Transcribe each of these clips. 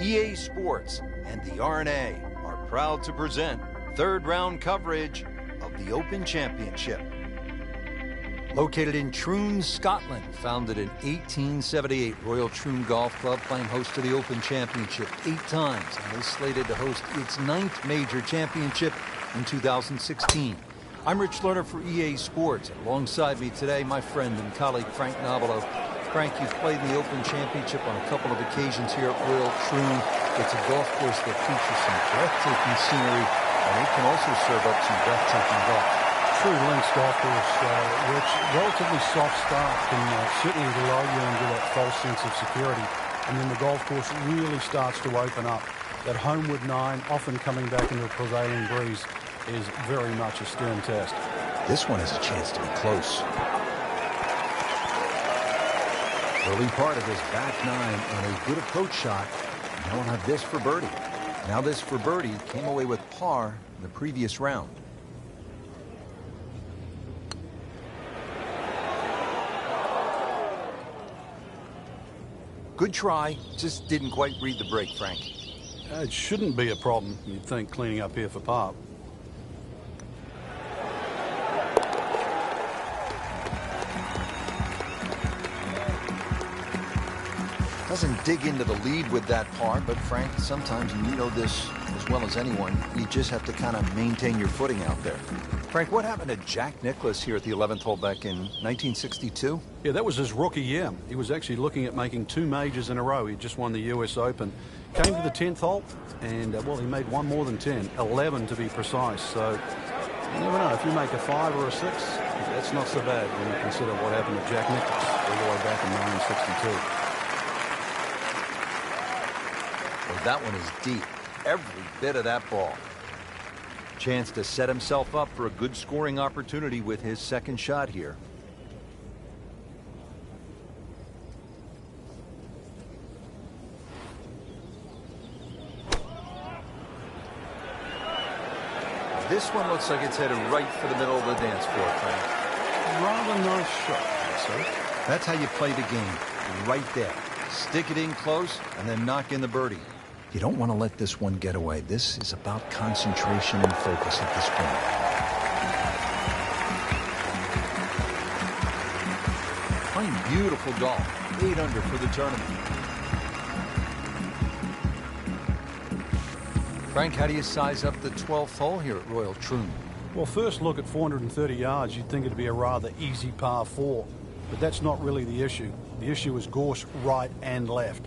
EA Sports and the R&A are proud to present third round coverage of the Open Championship. Located in Troon, Scotland, founded in 1878, Royal Troon Golf Club playing host to the Open Championship 8 times and is slated to host its 9th major championship in 2016. I'm Rich Lerner for EA Sports. Alongside me today, my friend and colleague Frank Nobilo. Frank, you've played in the Open Championship on a couple of occasions here at Royal Troon. It's a golf course that features some breathtaking scenery, and it can also serve up some breathtaking golf. True links golf course, which relatively soft start can certainly lull you into that false sense of security, and then the golf course really starts to open up. That homeward 9, often coming back into a prevailing breeze, is very much a stern test. This one has a chance to be close. Early part of his back 9 and a good approach shot. Now we'll have this for birdie. Now this for birdie came away with par in the previous round. Good try, just didn't quite read the break, Frank. It shouldn't be a problem, you'd think, cleaning up here for par. Doesn't dig into the lead with that par, but Frank, sometimes, and you know this as well as anyone, you just have to kind of maintain your footing out there. Frank, what happened to Jack Nicklaus here at the 11th hole back in 1962? Yeah, that was his rookie year. He was actually looking at making 2 majors in a row. He just won the US Open. Came to the 10th hole, and, well, he made one more than 10, 11 to be precise. So, you never know. If you make a 5 or a 6, that's not so bad when you consider what happened to Jack Nicklaus all the way back in 1962. Well, that one is deep. Every bit of that ball. Chance to set himself up for a good scoring opportunity with his second shot here. This one looks like it's headed right for the middle of the dance floor, Frank. Rather nice shot, sir. That's how you play the game, right there. Stick it in close and then knock in the birdie. You don't want to let this one get away. This is about concentration and focus at this point. Playing beautiful golf. 8 under for the tournament. Frank, how do you size up the 12th hole here at Royal Troon? Well, first look at 430 yards. You'd think it'd be a rather easy par 4. But that's not really the issue. The issue is gorse right and left.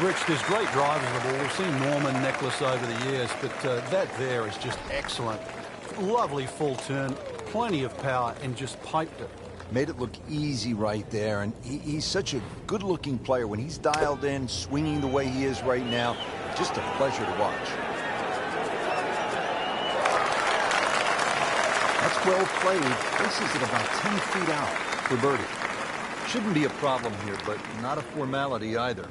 Rich, there's great drivers of the ball. We've seen Norman, Nicklaus over the years, but that there is just excellent. Lovely full turn, plenty of power, and just piped it. Made it look easy right there, and he's such a good-looking player. When he's dialed in, swinging the way he is right now, just a pleasure to watch. That's well played. Places it about 10 feet out for birdie. Shouldn't be a problem here, but not a formality either.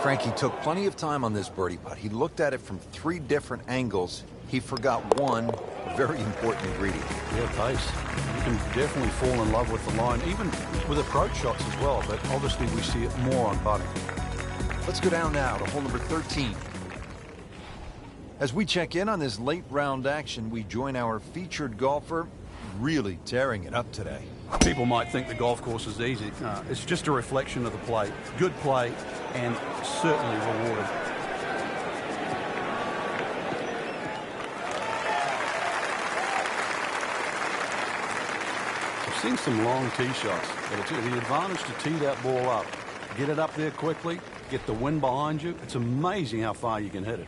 Frankie took plenty of time on this birdie putt. He looked at it from 3 different angles. He forgot one very important ingredient. Yeah, pace. You can definitely fall in love with the line, even with approach shots as well, but obviously we see it more on putting. Let's go down now to hole number 13. As we check in on this late round action, we join our featured golfer, really tearing it up today. People might think the golf course is easy. It's just a reflection of the play. Good play and certainly rewarded. I've seen some long tee shots, but it's the advantage to tee that ball up. Get it up there quickly, get the wind behind you. It's amazing how far you can hit it.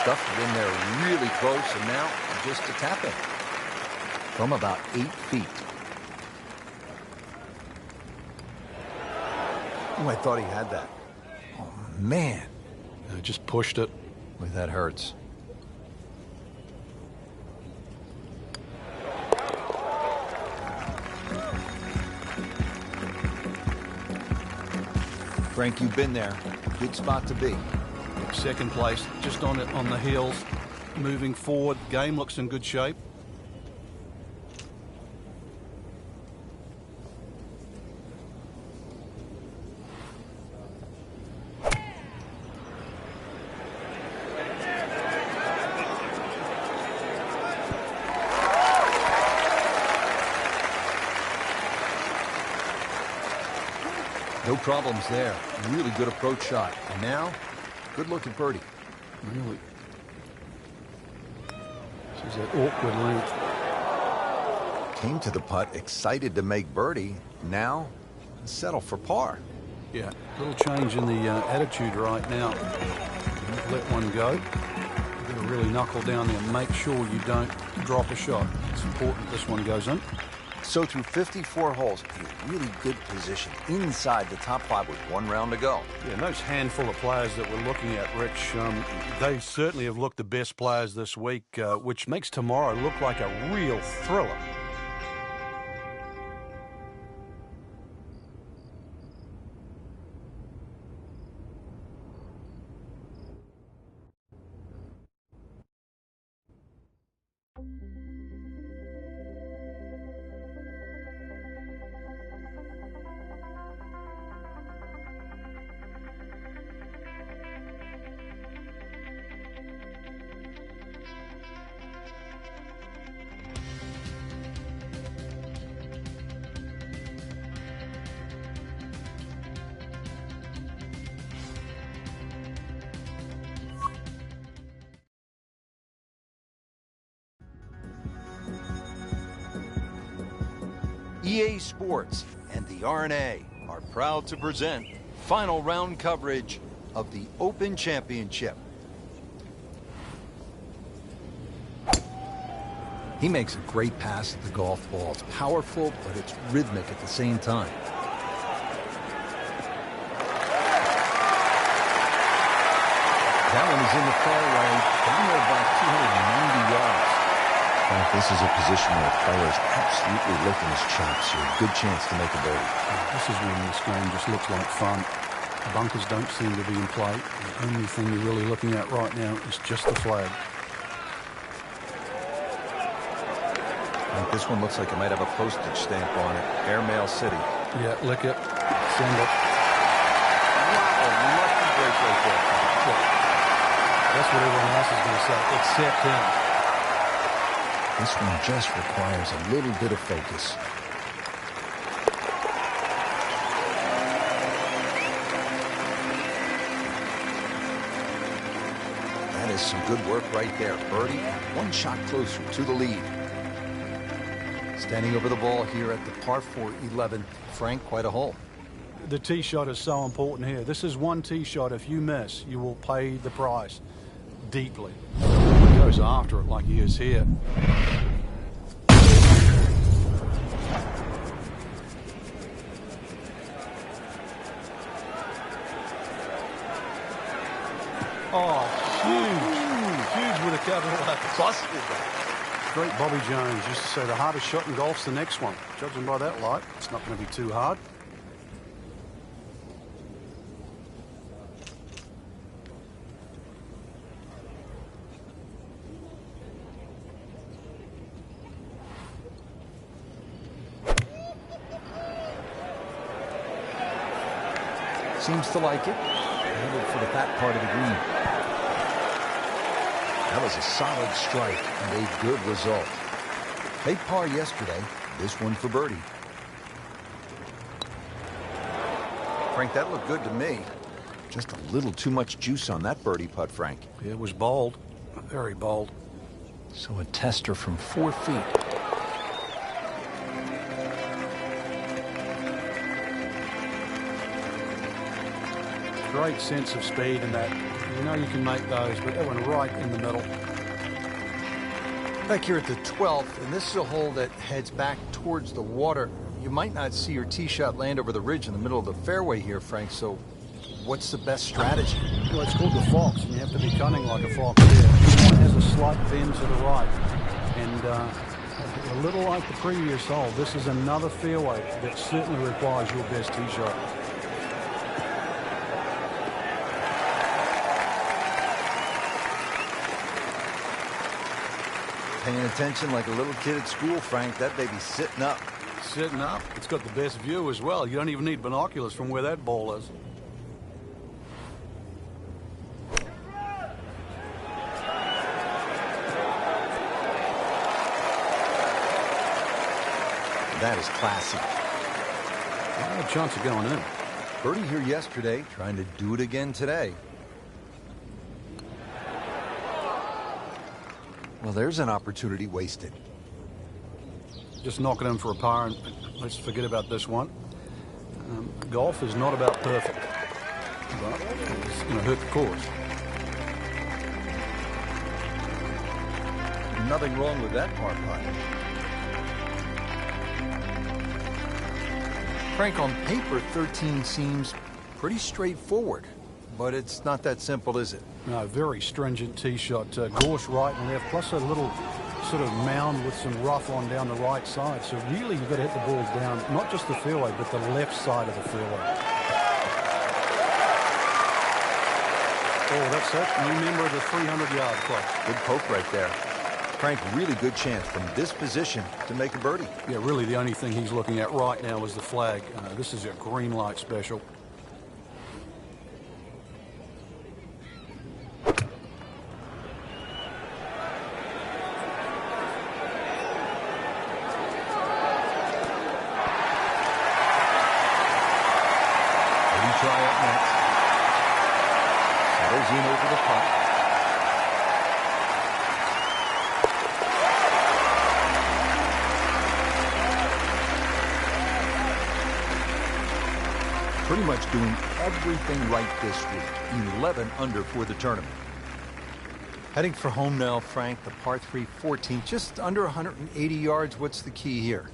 Stuffed it in there really close, and now just a tap in. from about 8 feet. Oh, I thought he had that. Oh, man. Just pushed it. Boy, that hurts. Frank, you've been there. Good spot to be. Second place, just on it on the heels. Moving forward, game looks in good shape. No problems there. Really good approach shot. And now, good look at birdie. Really. This is that awkward length. Came to the putt, excited to make birdie. Now, settle for par. Yeah, little change in the attitude right now. Don't let one go. You've got to really knuckle down there and make sure you don't drop a shot. It's important this one goes in. So through 54 holes, a really good position inside the top 5 with 1 round to go. Yeah, and those handful of players that we're looking at, Rich, they certainly have looked the best players this week, which makes tomorrow look like a real thriller. EA Sports and the R&A are proud to present final round coverage of the Open Championship. He makes a great pass at the golf ball. It's powerful, but it's rhythmic at the same time. That one is in the fairway, down there about 290 yards. Frank, this is a position where a player is absolutely licking his chops. So a good chance to make a birdie. This is when this game just looks like fun. Bunkers don't seem to be in play. The only thing you're really looking at right now is just the flag. Frank, this one looks like it might have a postage stamp on it. Airmail City. Yeah, lick it. Send it. Wow, lucky break right there. That's what everyone else is going to say, except him. This one just requires a little bit of focus. That is some good work right there. Birdie, 1 shot closer to the lead. Standing over the ball here at the par 4 11. Frank, quite a hole. The tee shot is so important here. This is one tee shot. If you miss, you will pay the price deeply. He goes after it like he is here. Oh, huge with a capital F. Busted that. Great Bobby Jones used to say the hardest shot in golf's the next one. Judging by that light, it's not going to be too hard. Seems to like it. Headed for the back part of the green. That was a solid strike and a good result. They par yesterday. This one for birdie. Frank, that looked good to me. Just a little too much juice on that birdie putt, Frank. It was bold. Very bold. So a tester from 4 feet. Great sense of speed in that. You know you can make those, but that one right in the middle. Back here at the 12th, and this is a hole that heads back towards the water. You might not see your tee shot land over the ridge in the middle of the fairway here, Frank, so what's the best strategy? Well, it's called the fox, and you have to be cunning like a fox here. This one has a slight bend to the right, and a little like the previous hole, this is another fairway that certainly requires your best tee shot. Paying attention like a little kid at school, Frank. That baby's sitting up. Sitting up. It's got the best view as well. You don't even need binoculars from where that ball is. That is classy. A chance of going in. Birdie here yesterday, trying to do it again today. Well, there's an opportunity wasted. Just knock it in for a par, and let's forget about this one. Golf is not about perfect, but it's going to hurt the course. Nothing wrong with that par putt. Frank, on paper, 13 seems pretty straightforward, but it's not that simple, is it? No, very stringent tee shot. Gorse right and left, plus a little sort of mound with some rough on down the right side. So really, you've got to hit the ball down, not just the fairway, but the left side of the fairway. Oh, that's it. New member of the 300-yard club. Good poke right there. Frank, really good chance from this position to make a birdie. Yeah, really the only thing he's looking at right now is the flag. This is a green light special. Try up next. Settles in over the putt. Pretty much doing everything right this week. 11 under for the tournament. Heading for home now, Frank. The par 3 14, just under 180 yards. What's the key here?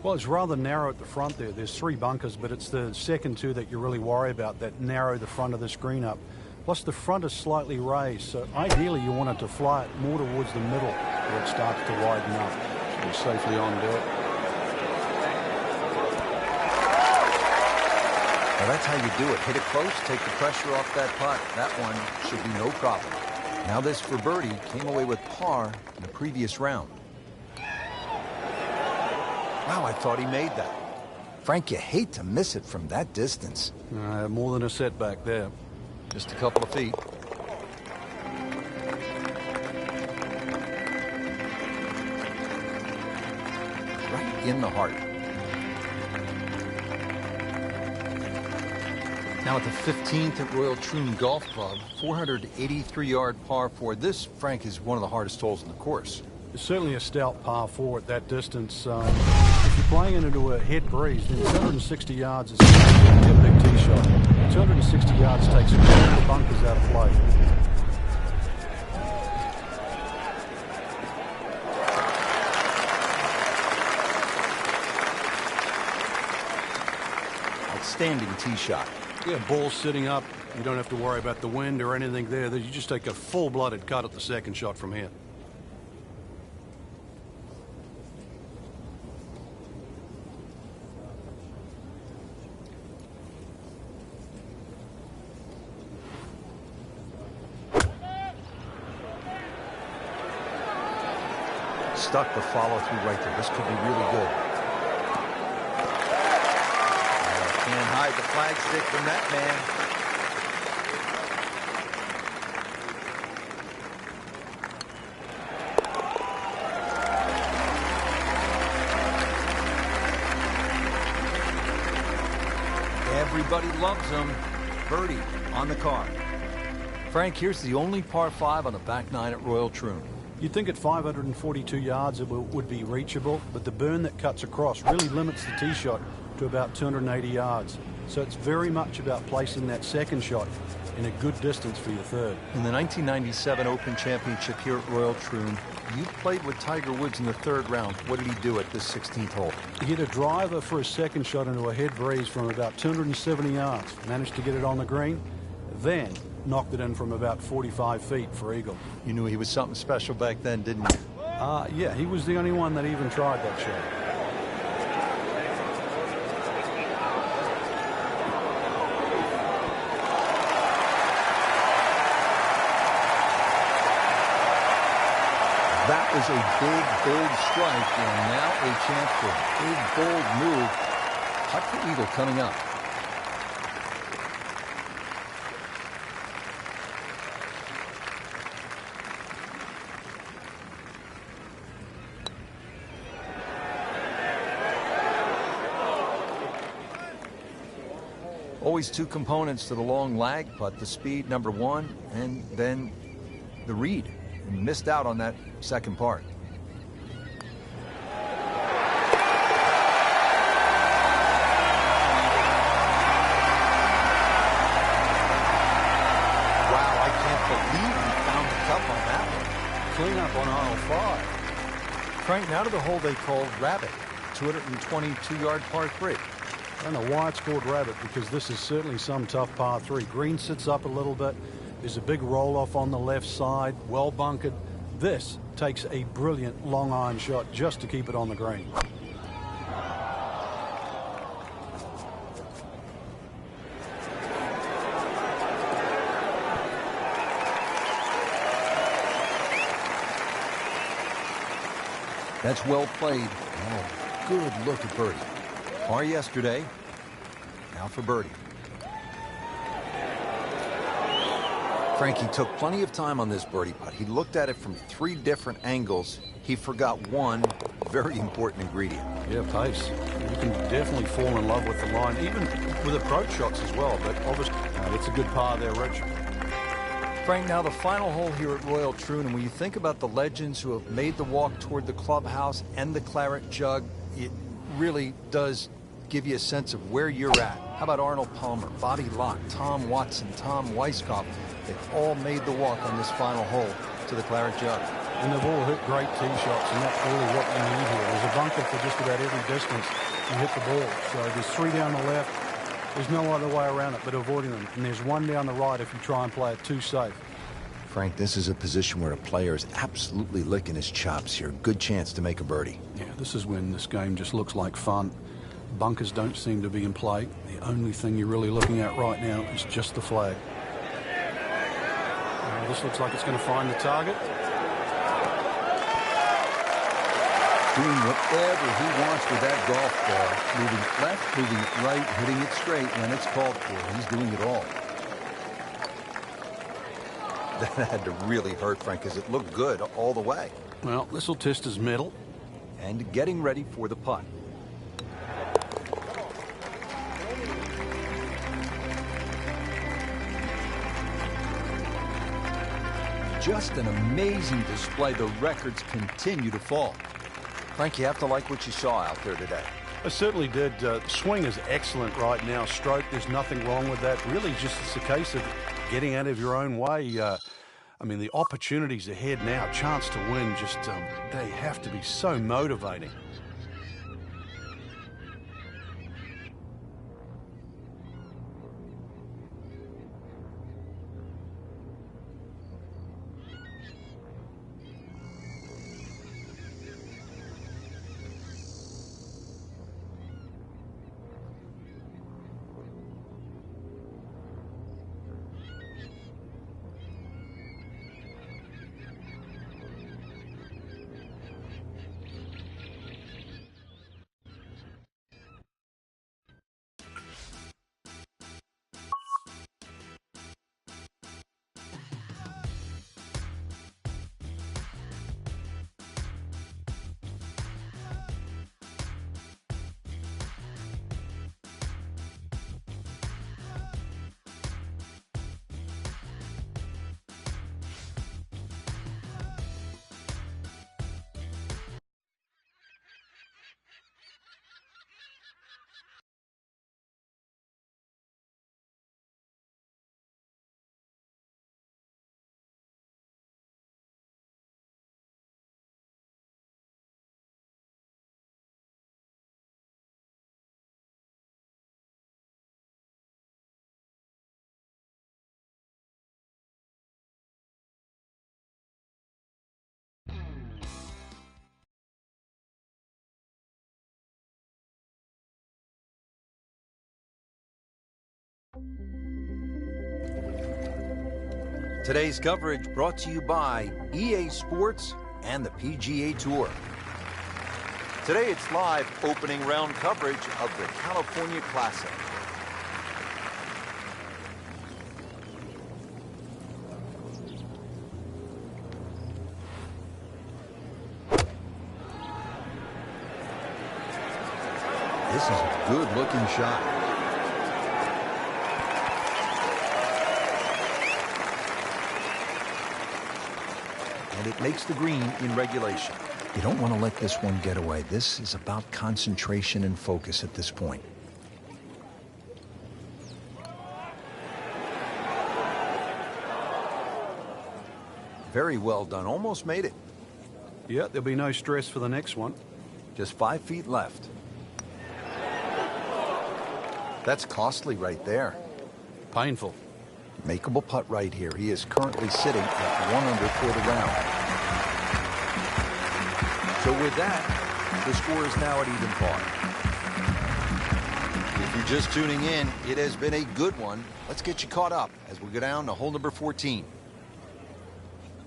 Well, it's rather narrow at the front there. There's 3 bunkers, but it's the second 2 that you really worry about that narrow the front of the screen up. Plus, the front is slightly raised, so ideally you want it to fly it more towards the middle where it starts to widen up. So you're safely on deck. Well, that's how you do it. Hit it close, take the pressure off that putt. That one should be no problem. Now this for birdie. Came away with par in the previous round. Wow, I thought he made that. Frank, you hate to miss it from that distance. More than a setback there. Just a couple of feet. Right in the heart. Now at the 15th at Royal Troon Golf Club, 483-yard par 4. This, Frank, is one of the hardest holes in the course. It's certainly a stout par 4 at that distance. If you're playing it into a head breeze, then 260 yards is a big tee shot. 260 yards takes all the bunkers out of play. Outstanding tee shot. Yeah, ball sitting up. You don't have to worry about the wind or anything there. You just take a full-blooded cut at the second shot from here. Stuck the follow-through right there. This could be really good. Can't hide the flagstick from that man. Everybody loves him. Birdie on the card. Frank, here's the only par 5 on the back 9 at Royal Troon. You'd think at 542 yards it would be reachable, but the burn that cuts across really limits the tee shot to about 280 yards. So it's very much about placing that second shot in a good distance for your third. In the 1997 Open Championship here at Royal Troon, you played with Tiger Woods in the third round. What did he do at this 16th hole? He hit a driver for a second shot into a head breeze from about 270 yards. Managed to get it on the green, then knocked it in from about 45 feet for eagle. You knew he was something special back then, didn't you? Yeah, he was the only one that even tried that shot. That was a big, bold strike, and now a chance for a big, bold move. Putt for eagle coming up. Always two components to the long lag putt, the speed, number one, and then the read. And missed out on that second part. Wow, I can't believe he found the cup on that one. Clean up on aisle 5. Frank, now to the hole they called Rabbit, 222-yard par 3. I don't know why it's called Rabbit, because this is certainly some tough par 3. Green sits up a little bit. There's a big roll-off on the left side, well bunkered. This takes a brilliant long iron shot just to keep it on the green. That's well played. Oh, good look at birdie. Par yesterday, now for birdie. Frankie took plenty of time on this birdie putt. He looked at it from 3 different angles. He forgot one very important ingredient. Yeah, pace. You can definitely fall in love with the line, even with approach shots as well. But obviously, it's a good par there, Rich. Frank, now the final hole here at Royal Troon, and when you think about the legends who have made the walk toward the clubhouse and the claret jug, it really does give you a sense of where you're at. How about Arnold Palmer, Bobby Locke, Tom Watson, Tom Weiskopf? They've all made the walk on this final hole to the claret jug. And they've all hit great tee shots, and that's really what you need here. There's a bunker for just about every distance you hit the ball. So there's 3 down the left. There's no other way around it but avoiding them. And there's 1 down the right if you try and play it too safe. Frank, this is a position where a player is absolutely licking his chops here. Good chance to make a birdie. Yeah, this is when this game just looks like fun. Bunkers don't seem to be in play. The only thing you're really looking at right now is just the flag. This looks like it's going to find the target. Doing whatever he wants with that golf ball. Moving it left, moving it right, hitting it straight when it's called for. He's doing it all. That had to really hurt, Frank, because it looked good all the way. Well, this will test his mettle. And getting ready for the putt. Just an amazing display. The records continue to fall. Frank, you have to like what you saw out there today. I certainly did. Swing is excellent right now. Stroke, there's nothing wrong with that. Really, just it's a case of getting out of your own way. I mean, the opportunities ahead now, chance to win, just they have to be so motivating. Today's coverage brought to you by EA Sports and the PGA Tour. Today it's live opening round coverage of the California Classic. This is a good-looking shot. And it makes the green in regulation. You don't want to let this one get away. This is about concentration and focus at this point. Very well done. Almost made it. Yeah, there'll be no stress for the next one. Just 5 feet left. That's costly right there. Painful. Makeable putt right here. He is currently sitting at 1 under for the round. So with that, the score is now at even par. If you're just tuning in, it has been a good one. Let's get you caught up as we go down to hole number 14.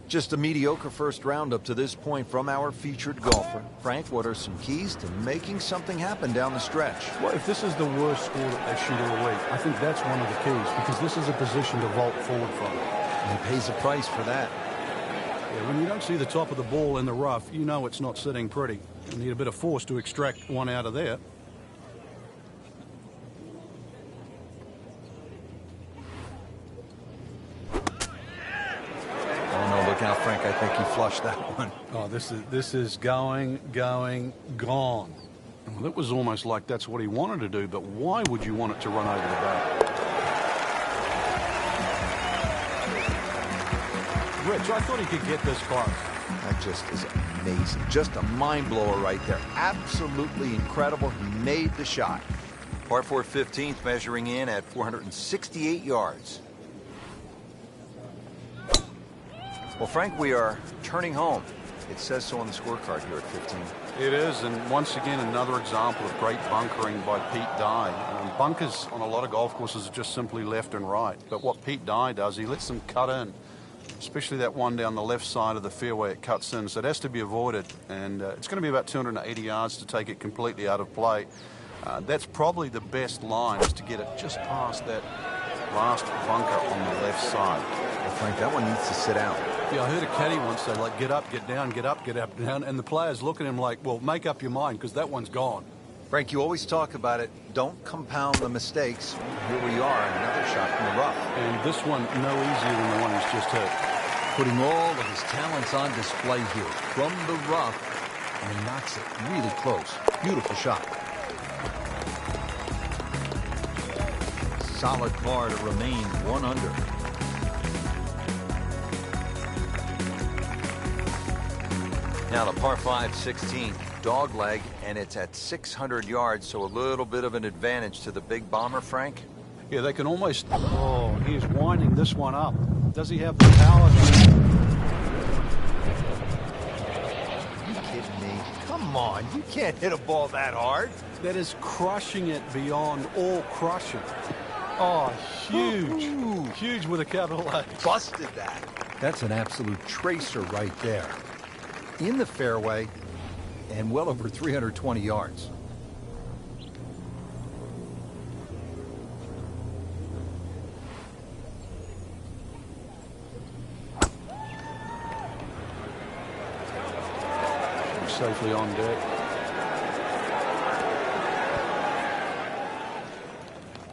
Just a mediocre first round up to this point from our featured golfer. Frank, what are some keys to making something happen down the stretch? Well, if this is the worst score that they shoot all week, I think that's one of the keys, because this is a position to vault forward from. And he pays a price for that. Yeah, when you don't see the top of the ball in the rough, you know it's not sitting pretty. You need a bit of force to extract one out of there. Look out, Frank. I think he flushed that one. Oh, this is going, gone. Well, it was almost like that's what he wanted to do, but why would you want it to run over the bar? Rich, I thought he could get this close. That just is amazing. Just a mind blower right there. Absolutely incredible. He made the shot. Par 4 15th, measuring in at 468 yards. Well, Frank, we are turning home. It says so on the scorecard here at 15. It is, and once again, another example of great bunkering by Pete Dye. Bunkers on a lot of golf courses are just simply left and right. But what Pete Dye does, he lets them cut in, especially that one down the left side of the fairway. It cuts in, so it has to be avoided. And it's going to be about 280 yards to take it completely out of play. That's probably the best line, is to get it just past that last bunker on the left side. Well, Frank, that one needs to sit out. Yeah, I heard a caddy once say, like, get up, get down, get up, get up, down. And the players look at him like, well, make up your mind, because that one's gone. Frank, you always talk about it. Don't compound the mistakes. Here we are, another shot from the rough. And this one, no easier than the one he's just hit. Putting all of his talents on display here from the rough. And he knocks it really close. Beautiful shot. Solid par to remain 1 under. Now the par 5 16th, dog leg, and it's at 600 yards, so a little bit of an advantage to the big bomber, Frank. Yeah, they can almost... Oh, he's winding this one up. Does he have the power? Are you kidding me? Come on, you can't hit a ball that hard. That is crushing it beyond all crushing. Oh, huge. Ooh. Huge with a capital H. Busted that. That's an absolute tracer right there. In the fairway and well over 320 yards. Safely on deck.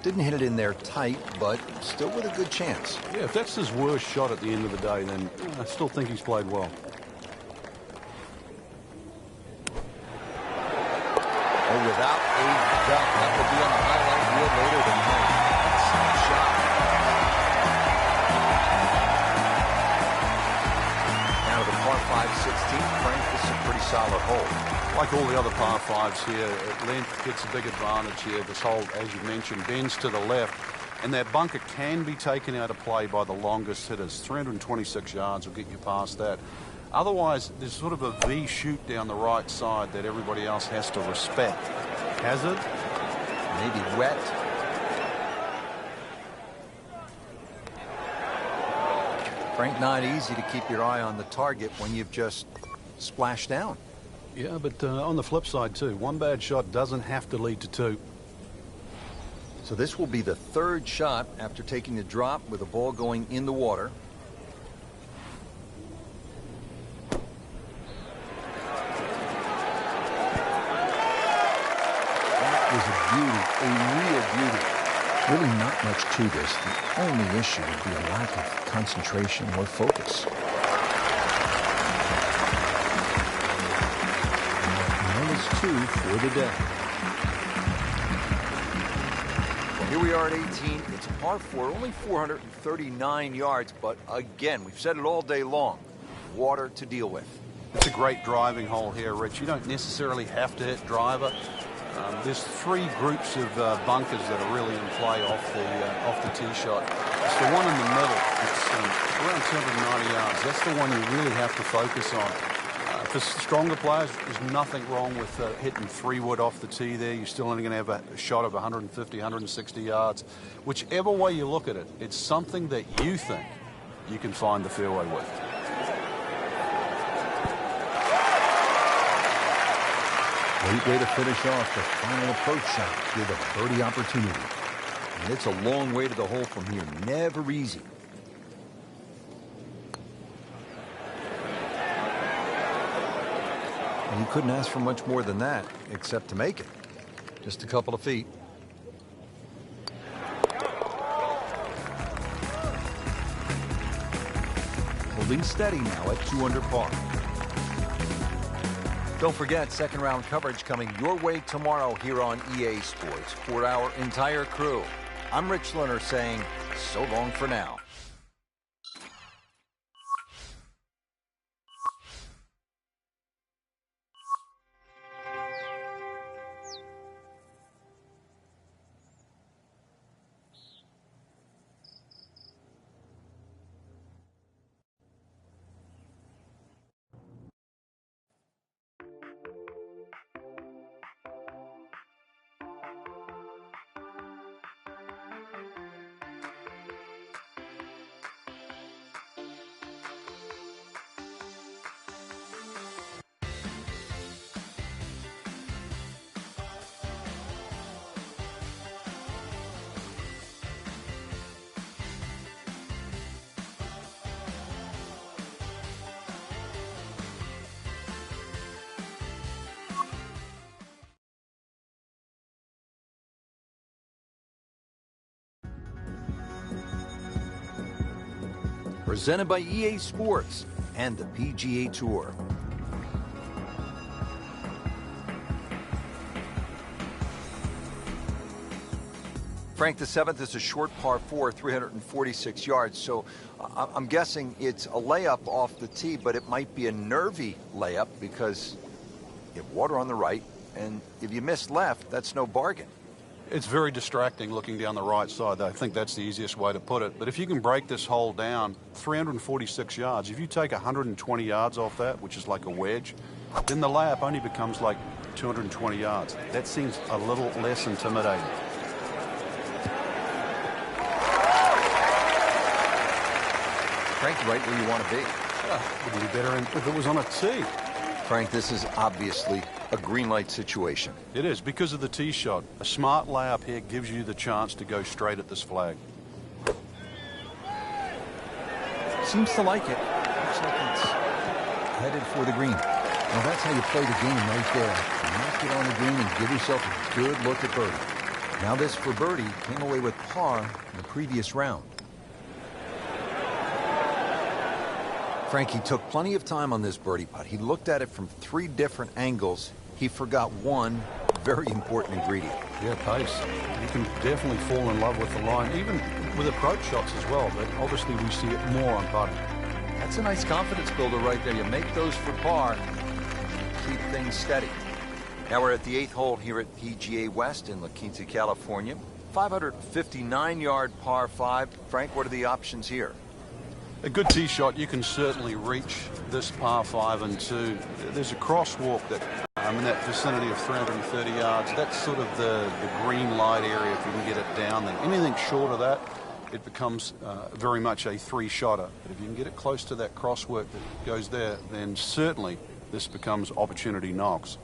Didn't hit it in there tight, but still with a good chance. Yeah, if that's his worst shot at the end of the day, then I still think he's played well. Oh, without a doubt, that will be on the highlight reel later tonight. Excellent shot. Now to the par 5 16th, Frank, this is a pretty solid hole. Like all the other par 5s here, length gets a big advantage here. This hole, as you mentioned, bends to the left, and that bunker can be taken out of play by the longest hitters. 326 yards will get you past that. Otherwise, there's sort of a V shoot down the right side that everybody else has to respect. Has it? Maybe wet. Frank, not easy to keep your eye on the target when you've just splashed down. Yeah, but on the flip side, too, one bad shot doesn't have to lead to two. So this will be the third shot after taking the drop with the ball going in the water. That was a beauty, a real beauty. Really not much to this. The only issue would be a lack of concentration or focus. Minus 2 for the day. Well, here we are at 18. It's a par 4, only 439 yards, but again, we've said it all day long. Water to deal with. It's a great driving hole here, Rich. You don't necessarily have to hit driver. There's three groups of bunkers that are really in play off the tee shot. It's the one in the middle. It's around 290 yards. That's the one you really have to focus on. For stronger players, there's nothing wrong with hitting 3-wood off the tee there. You're still only going to have a shot of 150, 160 yards. Whichever way you look at it, it's something that you think you can find the fairway with. Great way to finish off the final approach shot with a birdie opportunity. And it's a long way to the hole from here. Never easy. And you couldn't ask for much more than that, except to make it. Just a couple of feet. Holding steady now at 2 under par. Don't forget, second round coverage coming your way tomorrow here on EA Sports for our entire crew. I'm Rich Lerner saying so long for now. Presented by EA Sports and the PGA Tour. Frank, the 7th is a short par 4, 346 yards. So I'm guessing it's a layup off the tee, but it might be a nervy layup because you have water on the right, and if you miss left, that's no bargain. It's very distracting looking down the right side. I think that's the easiest way to put it. But if you can break this hole down, 346 yards, if you take 120 yards off that, which is like a wedge, then the layup only becomes like 220 yards. That seems a little less intimidating. Frank, right where you want to be. Wouldn't be better if it was on a tee. Frank, this is obviously a green light situation. It is, because of the tee shot. A smart layup here gives you the chance to go straight at this flag. Seems to like it. Looks like it's headed for the green. Now that's how you play the game right there. Knock it on the green and give yourself a good look at birdie. Now this for birdie came away with par in the previous round. Frankie took plenty of time on this birdie putt. He looked at it from 3 different angles. He forgot one very important ingredient. Yeah, pace. You can definitely fall in love with the line, even with approach shots as well, but obviously we see it more on putting. That's a nice confidence builder right there. You make those for par, keep things steady. Now we're at the 8th hole here at PGA West in La Quinta, California. 559-yard par 5. Frank, what are the options here? A good tee shot, you can certainly reach this par 5 and 2. There's a crosswalk that in that vicinity of 330 yards. That's sort of the green light area if you can get it down there. Anything short of that, it becomes very much a three-shotter. But if you can get it close to that crosswork that goes there, then certainly this becomes opportunity knocks.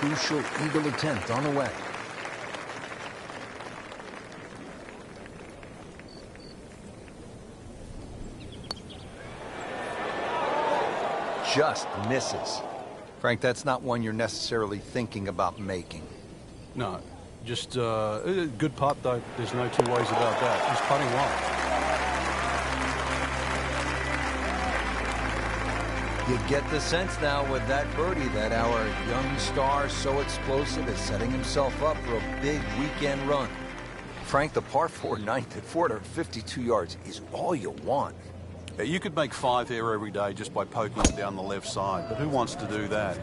Crucial eagle attempt on the way. Just misses. Frank, that's not one you're necessarily thinking about making. No, just a good putt, though. There's no two ways about that. He's putting well. You get the sense now with that birdie that our young star, so explosive, is setting himself up for a big weekend run. Frank, the par 4 ninth at 452 yards is all you want. You could make 5 here every day just by poking it down the left side, but who wants to do that?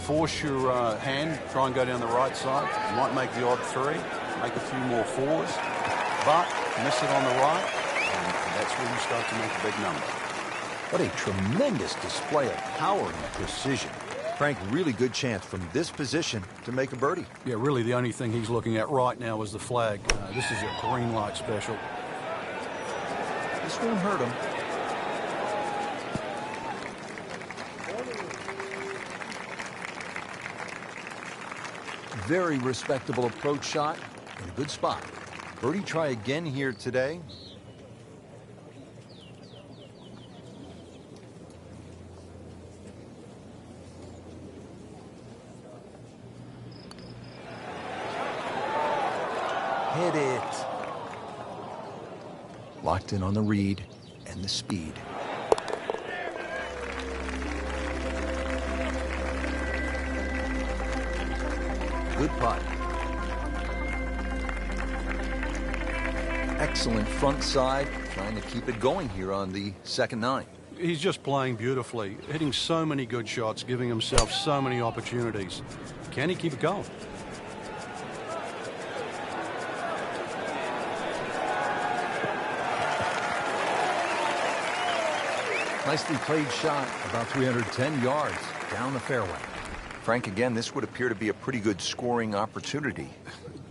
Force your hand, try and go down the right side. You might make the odd 3, make a few more 4s, but miss it on the right, and that's where you start to make a big number. What a tremendous display of power and precision. Frank, really good chance from this position to make a birdie. Yeah, really the only thing he's looking at right now is the flag. This is a green light special. This won't hurt him. Very respectable approach shot in a good spot. Birdie try again here today. Hit it. Locked in on the read and the speed. Good putt. Excellent front side. Trying to keep it going here on the second 9. He's just playing beautifully, hitting so many good shots, giving himself so many opportunities. Can he keep it going? Nicely played shot, about 310 yards down the fairway. Frank, again, this would appear to be a pretty good scoring opportunity.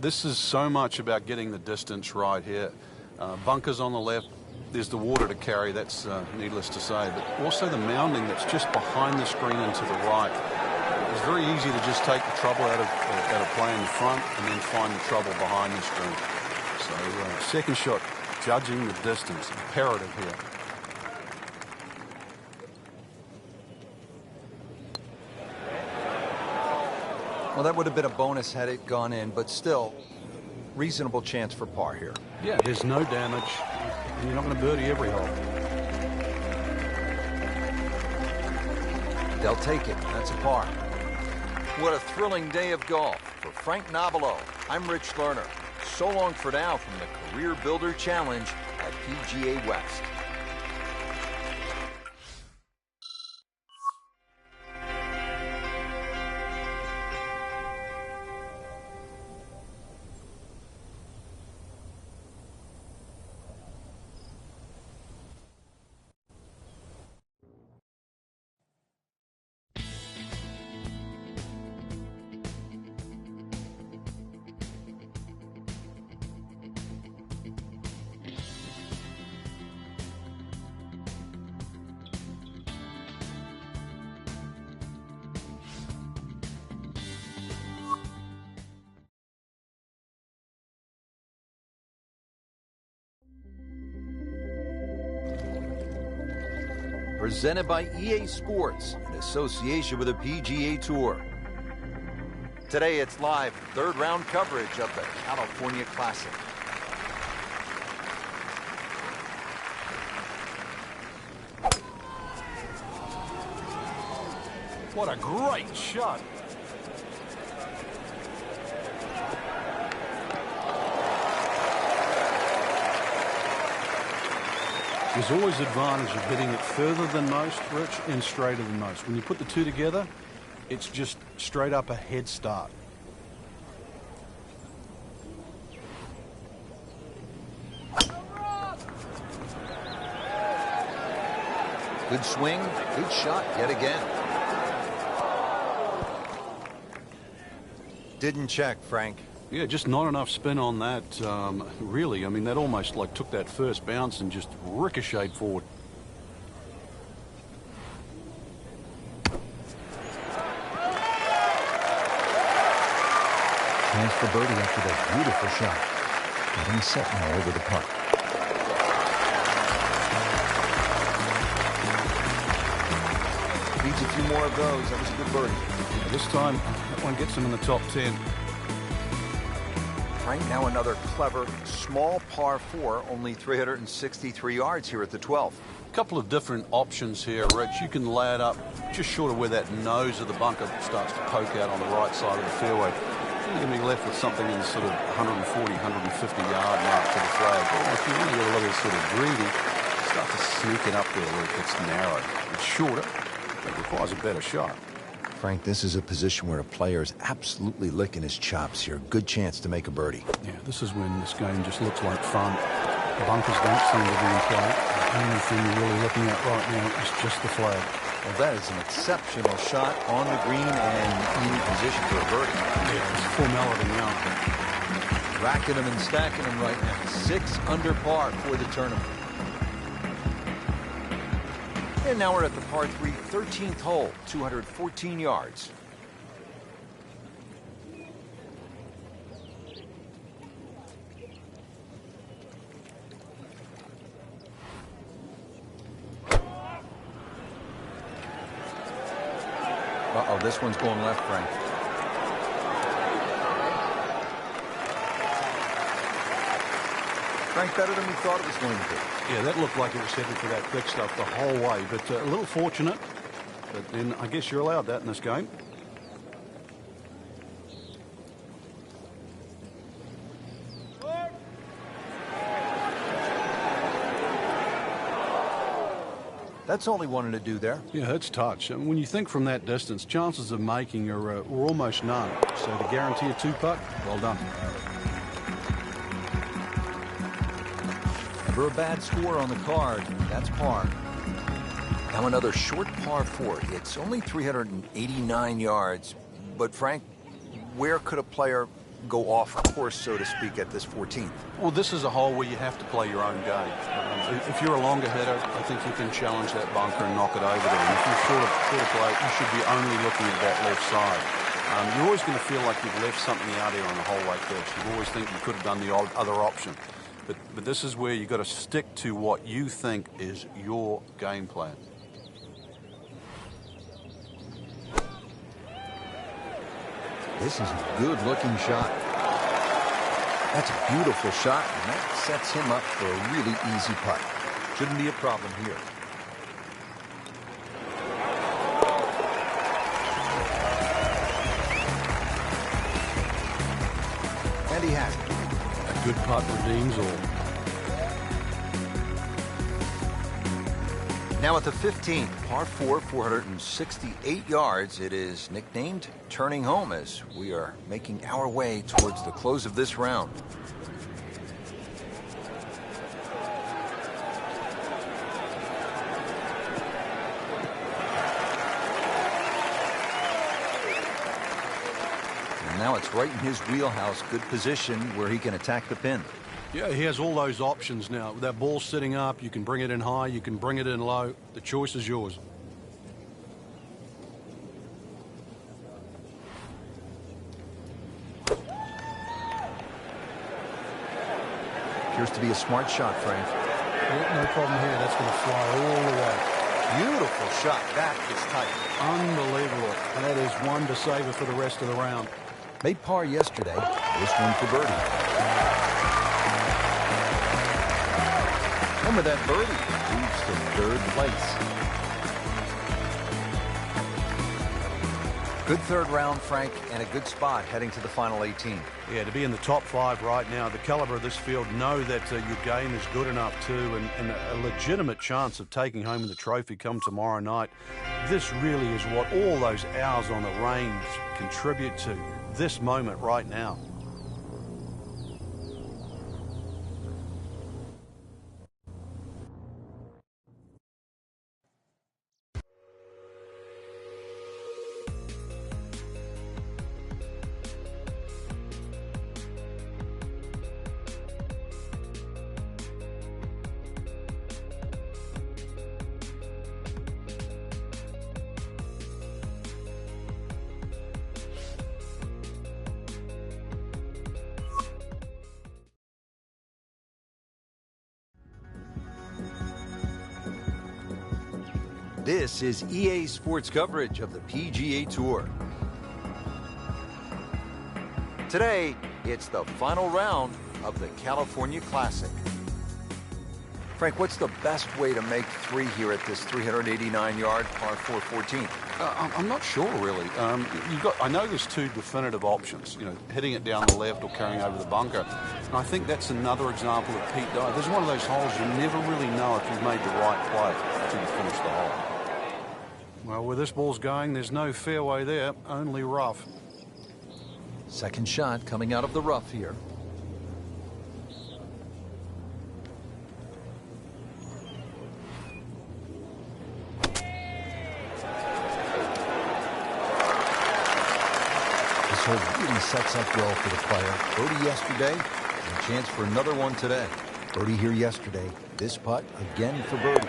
This is so much about getting the distance right here. Bunkers on the left, there's the water to carry, that's needless to say, but also the mounding that's just behind the screen and to the right. It's very easy to just take the trouble out of play in the front and then find the trouble behind the screen. So second shot, judging the distance, imperative here. Well, that would have been a bonus had it gone in, but still, reasonable chance for par here. Yeah, there's no damage, and you're not going to birdie every hole. They'll take it. That's a par. What a thrilling day of golf for Frank Nobilo. I'm Rich Lerner. So long for now from the Career Builder Challenge at PGA West. Presented by EA Sports in association with the PGA Tour. Today it's live third round coverage of the California Classic. What a great shot. There's always advantage of hitting it further than most, Rich, and straighter than most. When you put the two together, It's just straight up a head start. Good swing, good shot yet again. Didn't check, Frank. Yeah, just not enough spin on that. Really, I mean, that almost like took that first bounce and just ricocheted forward. Chance for birdie after that beautiful shot. Getting set now over the putt. Needs a few more of those. That was a good birdie. This time, that one gets him in the top 10. Frank, now another clever, small par 4, only 363 yards here at the 12th. A couple of different options here, Rich. You can lay it up just short of where that nose of the bunker starts to poke out on the right side of the fairway. You're going to be left with something in the sort of 140, 150 yard mark to the flag. Or if you want to get a little sort of greedy, start to sneak it up there where it gets narrow. It's shorter, but it requires a better shot. Frank, this is a position where a player is absolutely licking his chops here. Good chance to make a birdie. Yeah, this is when this game just looks like fun. The bunkers don't seem to be in play. The only thing you're really looking at right now is just the flag. Well, that is an exceptional shot on the green and in position for a birdie. Yeah, it's formality now. Racking them and stacking them right now. 6 under par for the tournament. And now we're at the par 3, 13th hole, 214 yards. Uh-oh, this one's going left, Frank. Frank, better than we thought it was going to be. Yeah, that looked like it was headed for that thick stuff the whole way, but a little fortunate. But then I guess you're allowed that in this game. That's all he wanted to do there. Yeah, that's touch. I mean, when you think from that distance, chances of making are almost none. So to guarantee a 2-putt, well done. Never a bad score on the card. That's par. Now another short par 4. It's only 389 yards. But Frank, where could a player go off course, so to speak, at this 14th? Well, this is a hole where you have to play your own game. If you're a longer hitter, I think you can challenge that bunker and knock it over there. And if you're short of play, you should be only looking at that left side. You're always going to feel like you've left something out there on a hole like this. You always think you could have done the other option. But this is where you've got to stick to what you think is your game plan. This is a good-looking shot. That's a beautiful shot, and that sets him up for a really easy putt. Shouldn't be a problem here. And he has it. A good putt redeems all. Now at the 15th, par 4, 468 yards. It is nicknamed Turning Home as we are making our way towards the close of this round. And now it's right in his wheelhouse. Good position where he can attack the pin. Yeah, he has all those options now. That ball sitting up, you can bring it in high, you can bring it in low. The choice is yours. Appears to be a smart shot, Frank. No problem here. That's going to fly all the way. Beautiful shot. That is tight. Unbelievable. That is one to savor for the rest of the round. Made par yesterday. This one for birdie. Remember that birdie moves to 3rd place. Good third round, Frank, and a good spot heading to the final 18. Yeah, to be in the top 5 right now, the caliber of this field, know that your game is good enough too, and a legitimate chance of taking home the trophy come tomorrow night. This really is what all those hours on the range contribute to, this moment right now. This is EA Sports coverage of the PGA Tour. Today, it's the final round of the California Classic. Frank, what's the best way to make 3 here at this 389-yard par 4 14th? I'm not sure, really. I know there's 2 definitive options, hitting it down the left or carrying over the bunker. And I think that's another example of Pete Dye. There's one of those holes you never really know if you've made the right play until you finish the hole. Well, where this ball's going, there's no fairway there, only rough. Second shot coming out of the rough here. This hole really sets up well for the player. Birdie yesterday, and a chance for another one today. Birdie here yesterday. This putt again for birdie.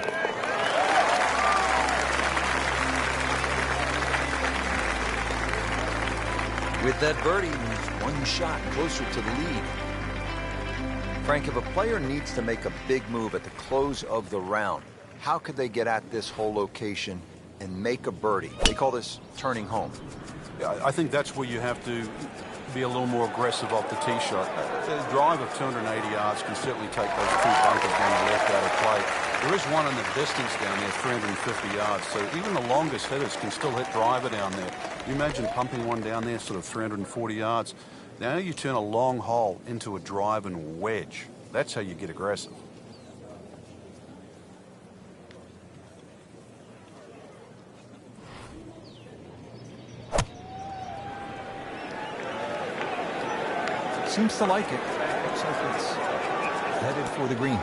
With that birdie, he's 1 shot closer to the lead. Frank, if a player needs to make a big move at the close of the round, how could they get at this whole location and make a birdie? They call this turning home. Yeah, I think that's where you have to be a little more aggressive off the tee shot. The drive of 280 yards can certainly take those 2 bunkers down the left out of play. There is one in the distance down there, 350 yards, so even the longest hitters can still hit driver down there. You imagine pumping one down there, sort of 340 yards. Now you turn a long hole into a drive and wedge. That's how you get aggressive. Seems to like it. Looks like it's headed for the green.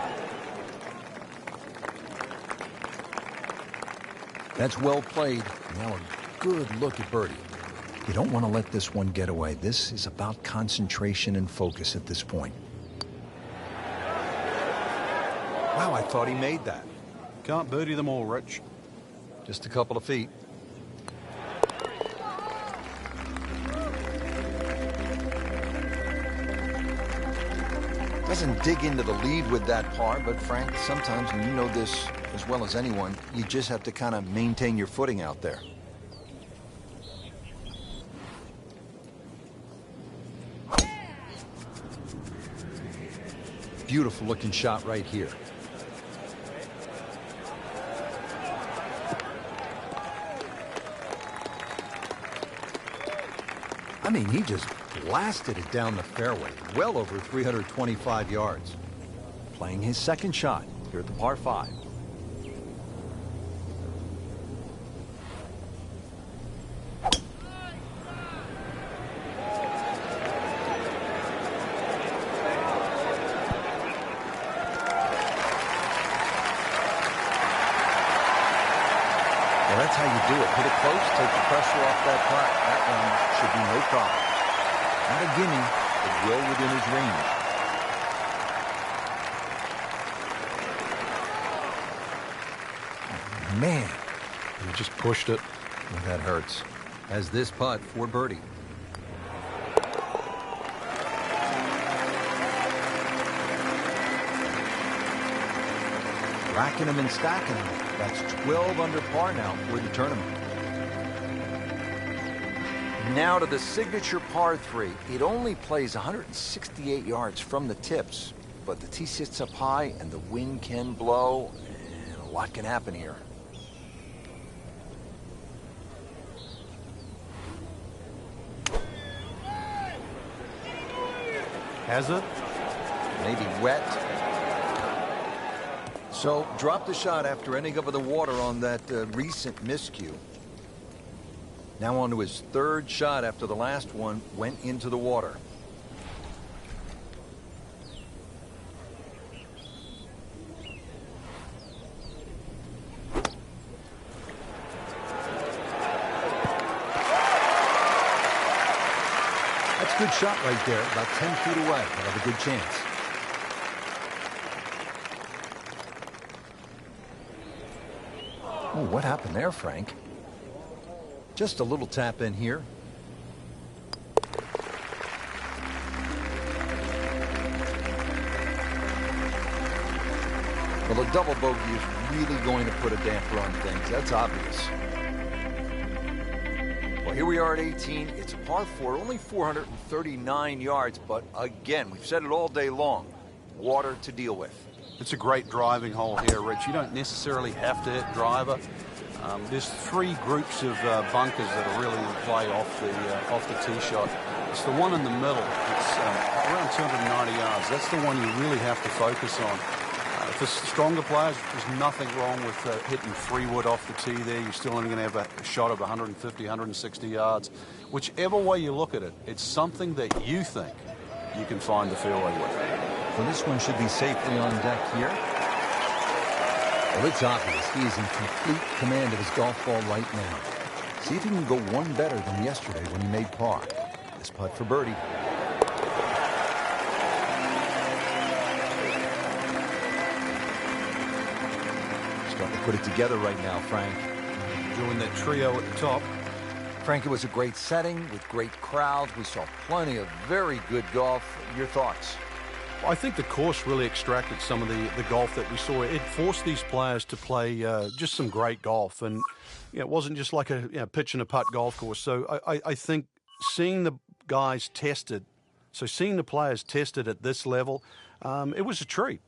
That's well played. Now a good look at birdie. You don't want to let this one get away. This is about concentration and focus at this point. Wow, I thought he made that. Can't birdie them all, Rich. Just a couple of feet. Doesn't dig into the lead with that par, but Frank, sometimes, and you know this as well as anyone, you just have to kind of maintain your footing out there. Beautiful looking shot right here. I mean, he just blasted it down the fairway, well over 325 yards. Playing his second shot here at the par 5. That's how you do it. Hit it close, take the pressure off that putt. That one should be no problem. Not a gimme, but well within his range. Oh, man. He just pushed it. Well, that hurts. As this putt for birdie. Racking them and stacking them. That's 12 under par now for the tournament. Now to the signature par 3. It only plays 168 yards from the tips, but the tee sits up high and the wind can blow, and a lot can happen here. Has it? Maybe wet. So dropped the shot after ending up in the water on that recent miscue. Now on to his third shot after the last one went into the water. That's a good shot right there, about 10 feet away. He'll have a good chance. Oh, what happened there, Frank? Just a little tap in here. Well, a double bogey is really going to put a damper on things. That's obvious. Well, here we are at 18. It's a par 4, only 439 yards. But again, we've said it all day long. Water to deal with. It's a great driving hole here, Rich. You don't necessarily have to hit driver. There's three groups of bunkers that are really in play off the tee shot. It's the one in the middle. It's around 290 yards. That's the one you really have to focus on. For stronger players, there's nothing wrong with hitting 3-wood off the tee there. You're still only going to have a shot of 150, 160 yards. Whichever way you look at it, it's something that you think you can find the fairway with. Well, this one should be safely on deck here. Well, it's obvious he is in complete command of his golf ball right now. See if he can go one better than yesterday when he made par. This putt for birdie. Starting to put it together right now, Frank. Doing that trio at the top. Frank, it was a great setting with great crowds. We saw plenty of very good golf. Your thoughts? I think the course really extracted some of the golf that we saw. It forced these players to play just some great golf. And it wasn't just like a pitch and a putt golf course. So I think seeing the guys tested, seeing the players tested at this level, it was a treat.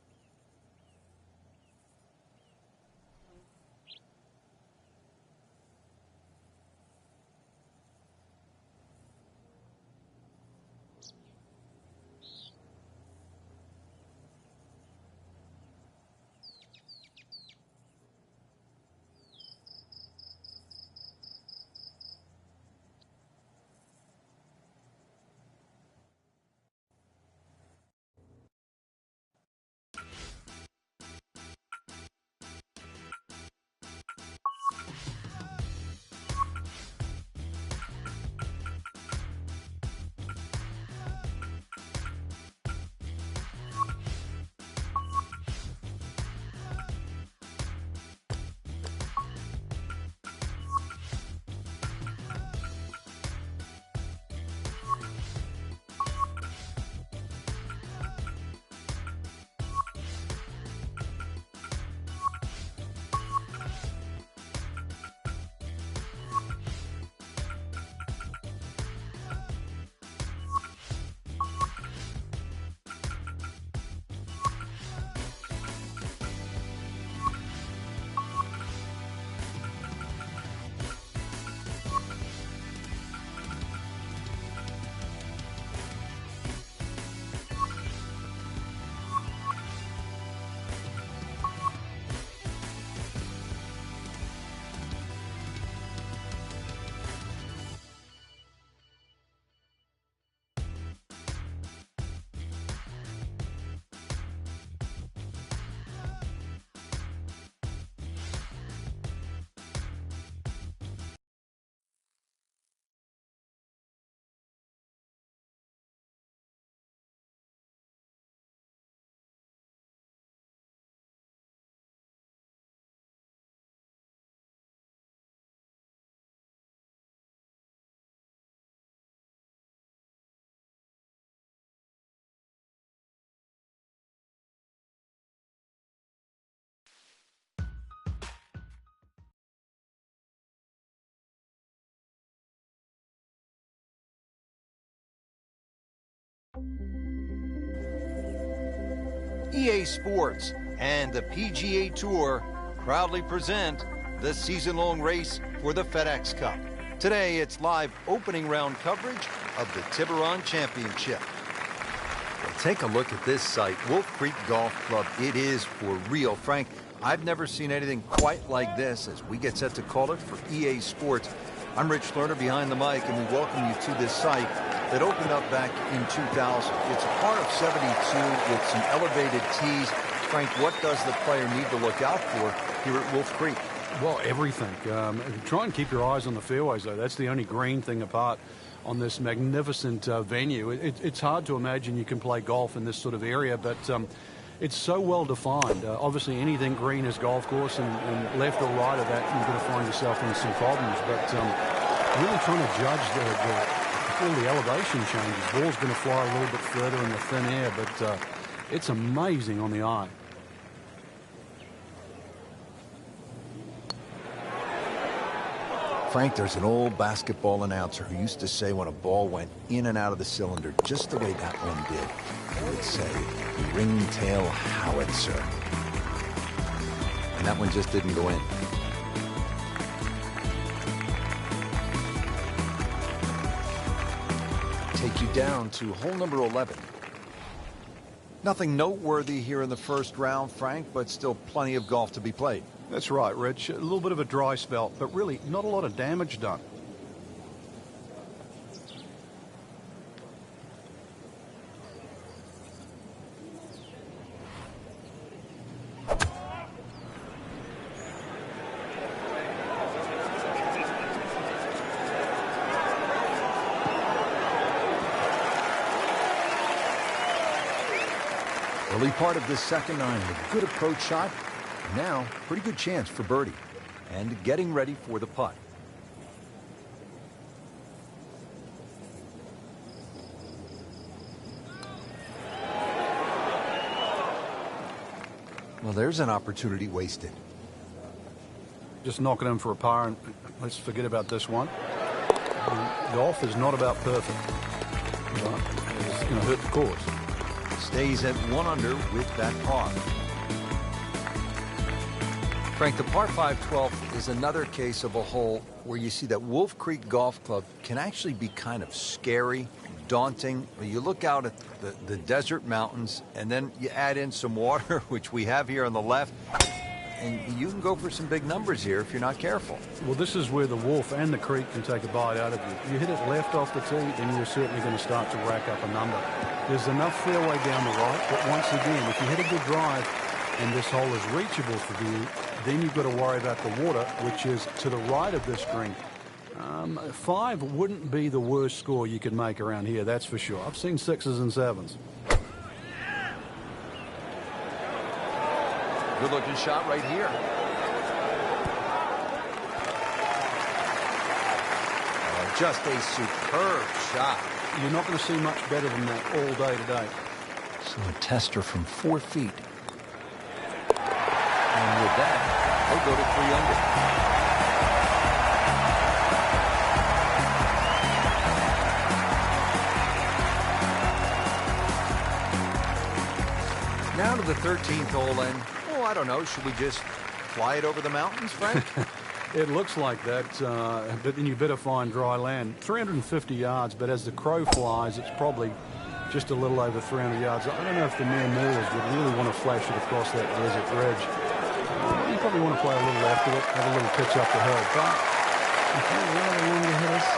EA Sports and the PGA Tour proudly present the season-long race for the FedEx Cup. Today, it's live opening round coverage of the Tiburon Championship. Take a look at this site. Wolf Creek Golf Club. It is for real. Frank, I've never seen anything quite like this as we get set to call it for EA Sports. I'm Rich Lerner behind the mic, and we welcome you to this site that opened up back in 2000. It's a par of 72 with some elevated tees. Frank, what does the player need to look out for here at Wolf Creek? Well, everything. Try and keep your eyes on the fairways, though. That's the only green thing apart on this magnificent venue. It's hard to imagine you can play golf in this sort of area, but it's so well defined. Obviously, anything green is golf course, and left or right of that, you're going to find yourself in some problems. But really trying to judge all the elevation changes. Ball's going to fly a little bit further in the thin air, but it's amazing on the eye. Frank, there's an old basketball announcer who used to say when a ball went in and out of the cylinder, just the way that one did, he would say, ringtail howitzer. And that one just didn't go in. Take you down to hole number 11. Nothing noteworthy here in the first round, Frank, but still plenty of golf to be played. That's right, Rich. A little bit of a dry spell, but really not a lot of damage done. Early part of this second nine, a good approach shot. Now, pretty good chance for birdie. And getting ready for the putt. Well, there's an opportunity wasted. Just knocking him for a par, and let's forget about this one. Golf is not about perfect. It's going to hurt the course. Stays at 1 under with that par. Frank, the par 5 12th is another case of a hole where you see that Wolf Creek Golf Club can actually be kind of scary, daunting. You look out at the desert mountains, and then you add in some water, which we have here on the left, and you can go for some big numbers here if you're not careful. Well, this is where the Wolf and the Creek can take a bite out of you. You hit it left off the tee, then you're certainly going to start to rack up a number. There's enough fairway down the right, but once again, if you hit a good drive and this hole is reachable for you, then you've got to worry about the water, which is to the right of this green. 5 wouldn't be the worst score you could make around here, that's for sure. I've seen 6s and 7s. Good-looking shot right here. Just a superb shot. You're not going to see much better than that all day today. So a tester from 4 feet. And with that, he'll go to 3 under. Now to the 13th hole, and, oh, I don't know, should we just fly it over the mountains, Frank? It looks like that, but then you better find dry land. 350 yards, but as the crow flies, it's probably just a little over 300 yards. I don't know if the mere movers would really want to flash it across that desert ridge. You probably want to play a little left of it, have a little pitch up the hill. But if you're one of the longer hitters,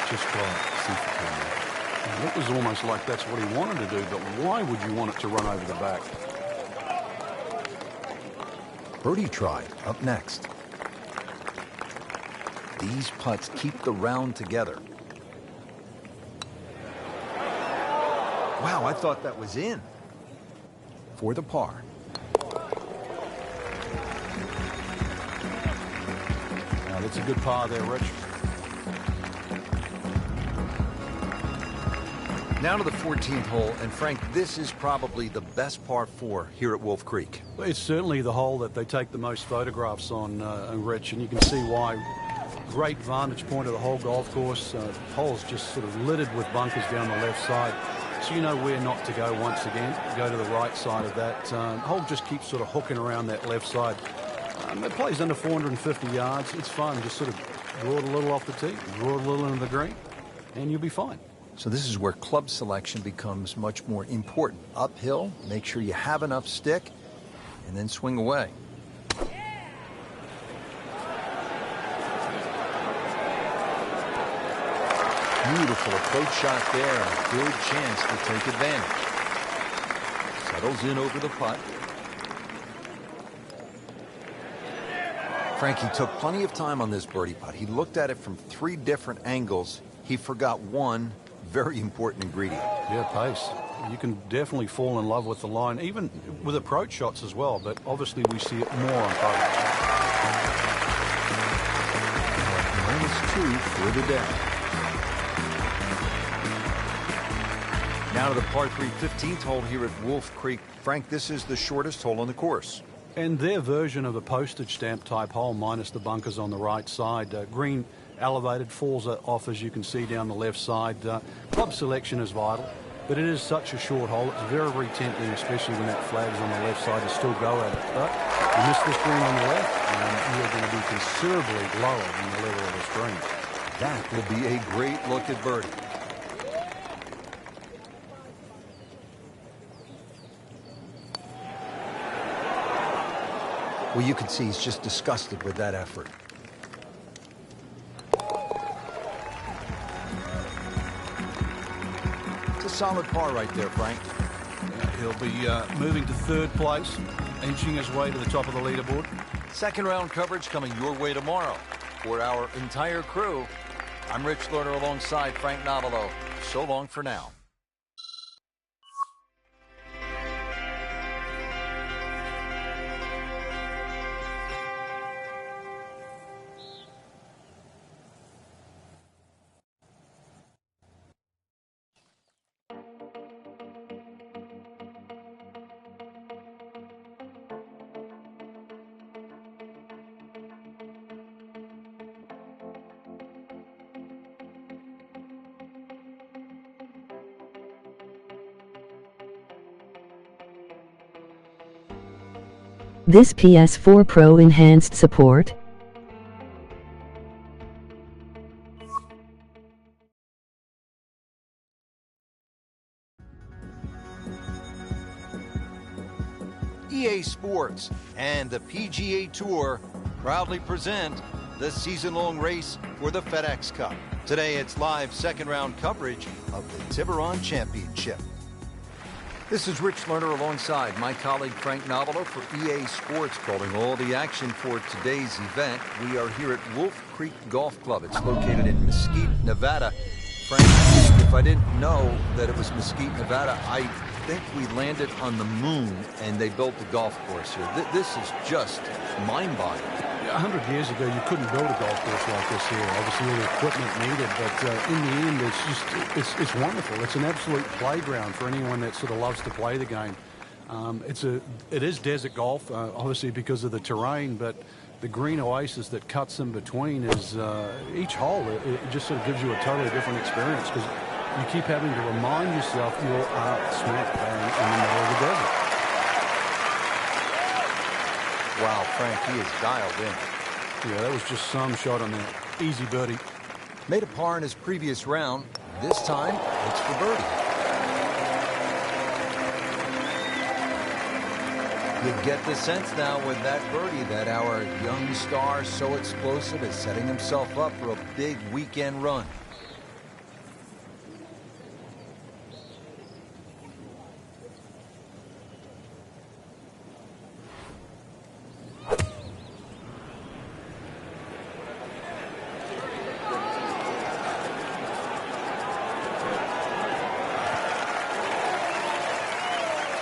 just try it. See if you can. It was almost like that's what he wanted to do, but why would you want it to run over the back? Birdie try up next. These putts keep the round together. Wow, I thought that was in. For the par. Now, that's a good par there, Rich. Now to the 14th hole, and Frank, this is probably the best par 4 here at Wolf Creek. It's certainly the hole that they take the most photographs on, Rich, and you can see why. Great vantage point of the whole golf course. Hole's just sort of littered with bunkers down the left side. So you know where not to go once again. Go to the right side of that. Hole just keeps sort of hooking around that left side. It plays under 450 yards. It's fun. Just sort of draw it a little off the tee, draw it a little into the green, and you'll be fine. So this is where club selection becomes much more important. Uphill, make sure you have enough stick, and then swing away. Beautiful approach shot there, and a good chance to take advantage. Settles in over the putt. Frankie took plenty of time on this birdie putt. He looked at it from 3 different angles. He forgot one very important ingredient. Yeah, pace. You can definitely fall in love with the line, even with approach shots as well, but obviously we see it more on putting. -2 for the day. Now to the par 3 15th hole here at Wolf Creek. Frank, this is the shortest hole on the course. And their version of a postage stamp type hole, minus the bunkers on the right side. Green elevated, falls off as you can see down the left side. Club selection is vital, but it is such a short hole. It's very, very tempting, especially when that flag's on the left side, to still go at it. But you miss this green on the left, and you're going to be considerably lower than the level of this green. That will be a great look at birdie. Well, you can see he's just disgusted with that effort. It's a solid par right there, Frank. Yeah, he'll be moving to 3rd place, inching his way to the top of the leaderboard. Second round coverage coming your way tomorrow. For our entire crew, I'm Rich Lerner alongside Frank Nobilo. So long for now. This PS4 Pro enhanced support. EA Sports and the PGA Tour proudly present the season-long race for the FedEx Cup. Today it's live second round coverage of the Tiburon Championship. This is Rich Lerner alongside my colleague Frank Nobilo for EA Sports, calling all the action for today's event. We are here at Wolf Creek Golf Club. It's located in Mesquite, Nevada. Frank, if I didn't know that it was Mesquite, Nevada, I think we landed on the moon and they built the golf course here. This is just mind-boggling. 100 years ago, you couldn't build a golf course like this here. Obviously, all the equipment needed, but in the end, it's wonderful. It's an absolute playground for anyone that sort of loves to play the game. It is desert golf, obviously because of the terrain, but the green oasis that cuts in between is each hole. It just sort of gives you a totally different experience because you keep having to remind yourself you are smack bang in the middle of the desert. Wow, Frank, he is dialed in. Yeah, that was just some shot on that. Easy birdie. Made a par in his previous round. This time, it's for birdie. You get the sense now with that birdie that our young star, so explosive, is setting himself up for a big weekend run.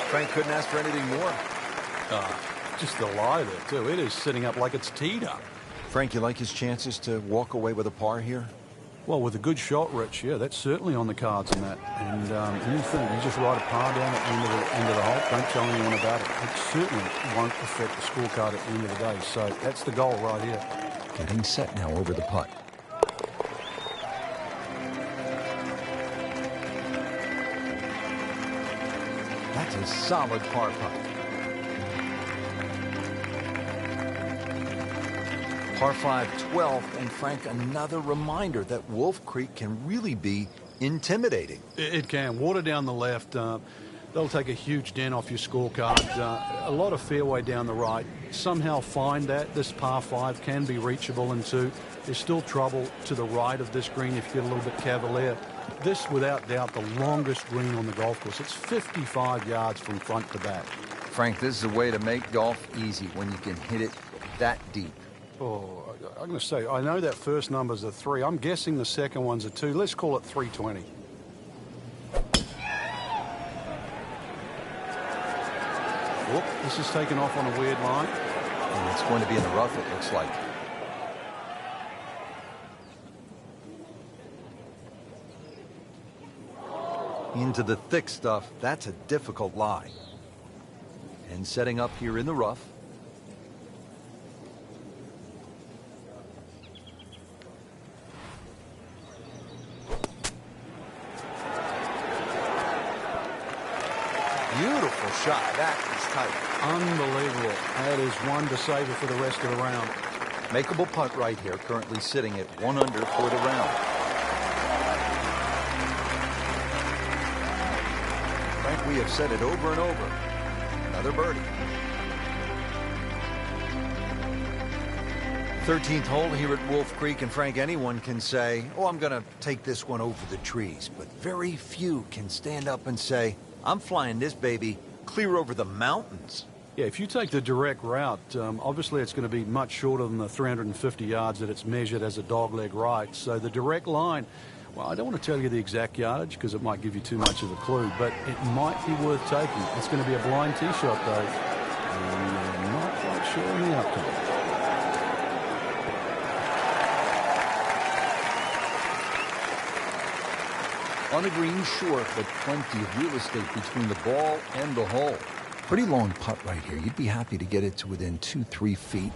Frank couldn't ask for anything more. Just the lie there, too. It is sitting up like it's teed up. Frank, you like his chances to walk away with a par here? Well, with a good shot, Rich, yeah, that's certainly on the cards in that. And you think you just ride a par down at the end of the hole, don't tell anyone about it. It certainly won't affect the scorecard at the end of the day. So that's the goal right here. Getting set now over the putt. That's a solid par putt. Par 5, 12th, and Frank, another reminder that Wolf Creek can really be intimidating. It can. Water down the left. They'll take a huge dent off your scorecard. A lot of fairway down the right. Somehow find that. This par 5 can be reachable in 2. There's still trouble to the right of this green if you get a little bit cavalier. This, without doubt, the longest green on the golf course. It's 55 yards from front to back. Frank, this is a way to make golf easy when you can hit it that deep. Oh, I'm going to say, I know that first number's a 3. I'm guessing the second one's a 2. Let's call it 320. Whoop, this is taken off on a weird line. And it's going to be in the rough, it looks like. Into the thick stuff, that's a difficult lie. And setting up here in the rough. Beautiful shot. That is tight. Unbelievable. That is one to savor for the rest of the round. Makeable putt right here, currently sitting at 1 under for the round. Frank, we have said it over and over. Another birdie. 13th hole here at Wolf Creek, and Frank, anyone can say, oh, I'm going to take this one over the trees. But very few can stand up and say, I'm flying this baby clear over the mountains. Yeah, if you take the direct route, obviously it's going to be much shorter than the 350 yards that it's measured as a dogleg right. So the direct line, well, I don't want to tell you the exact yardage because it might give you too much of a clue, but it might be worth taking. It's going to be a blind tee shot, though. And I'm not quite sure on the outcome. On a green short, but plenty of real estate between the ball and the hole. Pretty long putt right here. You'd be happy to get it to within 2-3 feet.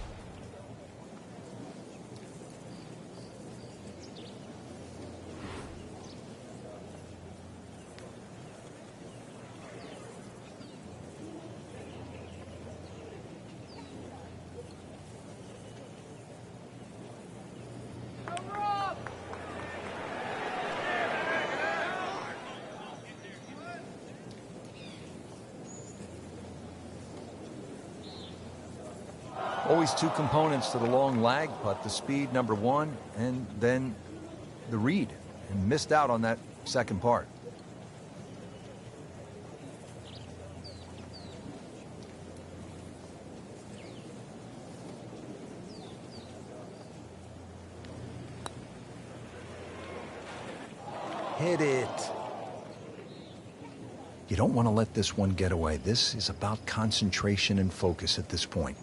Always two components to the long lag putt, the speed, number one, and then the read. And missed out on that second part. Hit it. You don't want to let this one get away. This is about concentration and focus at this point.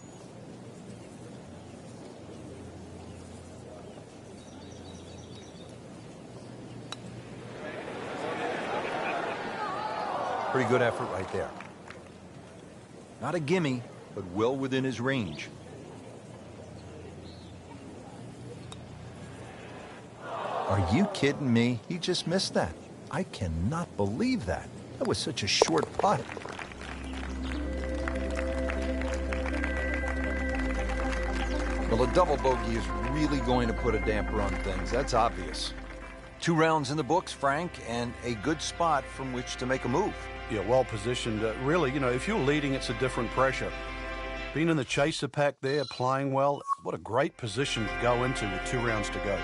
Pretty good effort right there. Not a gimme, but well within his range. Are you kidding me? He just missed that. I cannot believe that. That was such a short putt. Well, a double bogey is really going to put a damper on things. That's obvious. 2 rounds in the books, Frank, and a good spot from which to make a move. Yeah, well positioned. Really, you know, if you're leading, it's a different pressure. Being in the chaser pack there, playing well, what a great position to go into with 2 rounds to go.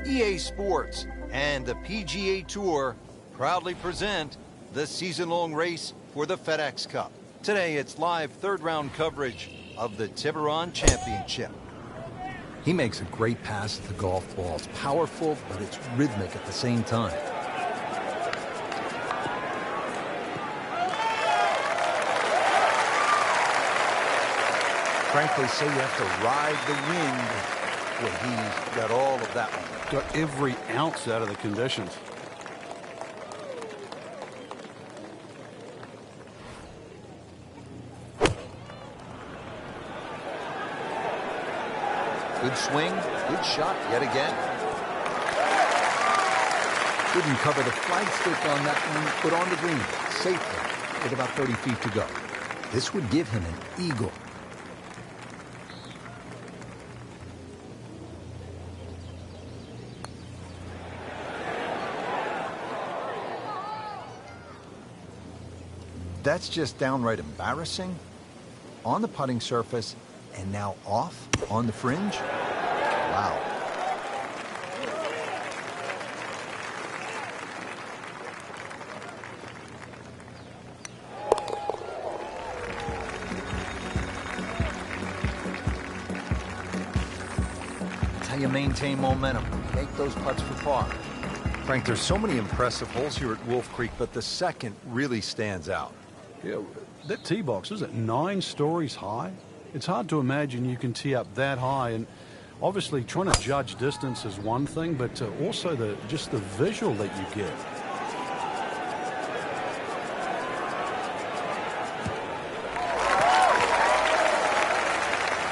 EA Sports and the PGA Tour proudly present the season-long race for the FedEx Cup. Today, it's live third-round coverage of the Tiburon Championship. He makes a great pass at the golf ball. It's powerful, but it's rhythmic at the same time. Frankly, say you have to ride the wind. Well, he's got all of that one. Got every ounce out of the conditions. Good swing, good shot yet again. Couldn't cover the flagstick on that one, but on the green, safely, with about 30 feet to go. This would give him an eagle. That's just downright embarrassing. On the putting surface, and now off on the fringe. Wow. That's how you maintain momentum. Make those putts for par. Frank, there's so many impressive holes here at Wolf Creek, but the second really stands out. Yeah, that tee box, is it 9 stories high? It's hard to imagine you can tee up that high, and obviously trying to judge distance is one thing, but also just the visual that you get.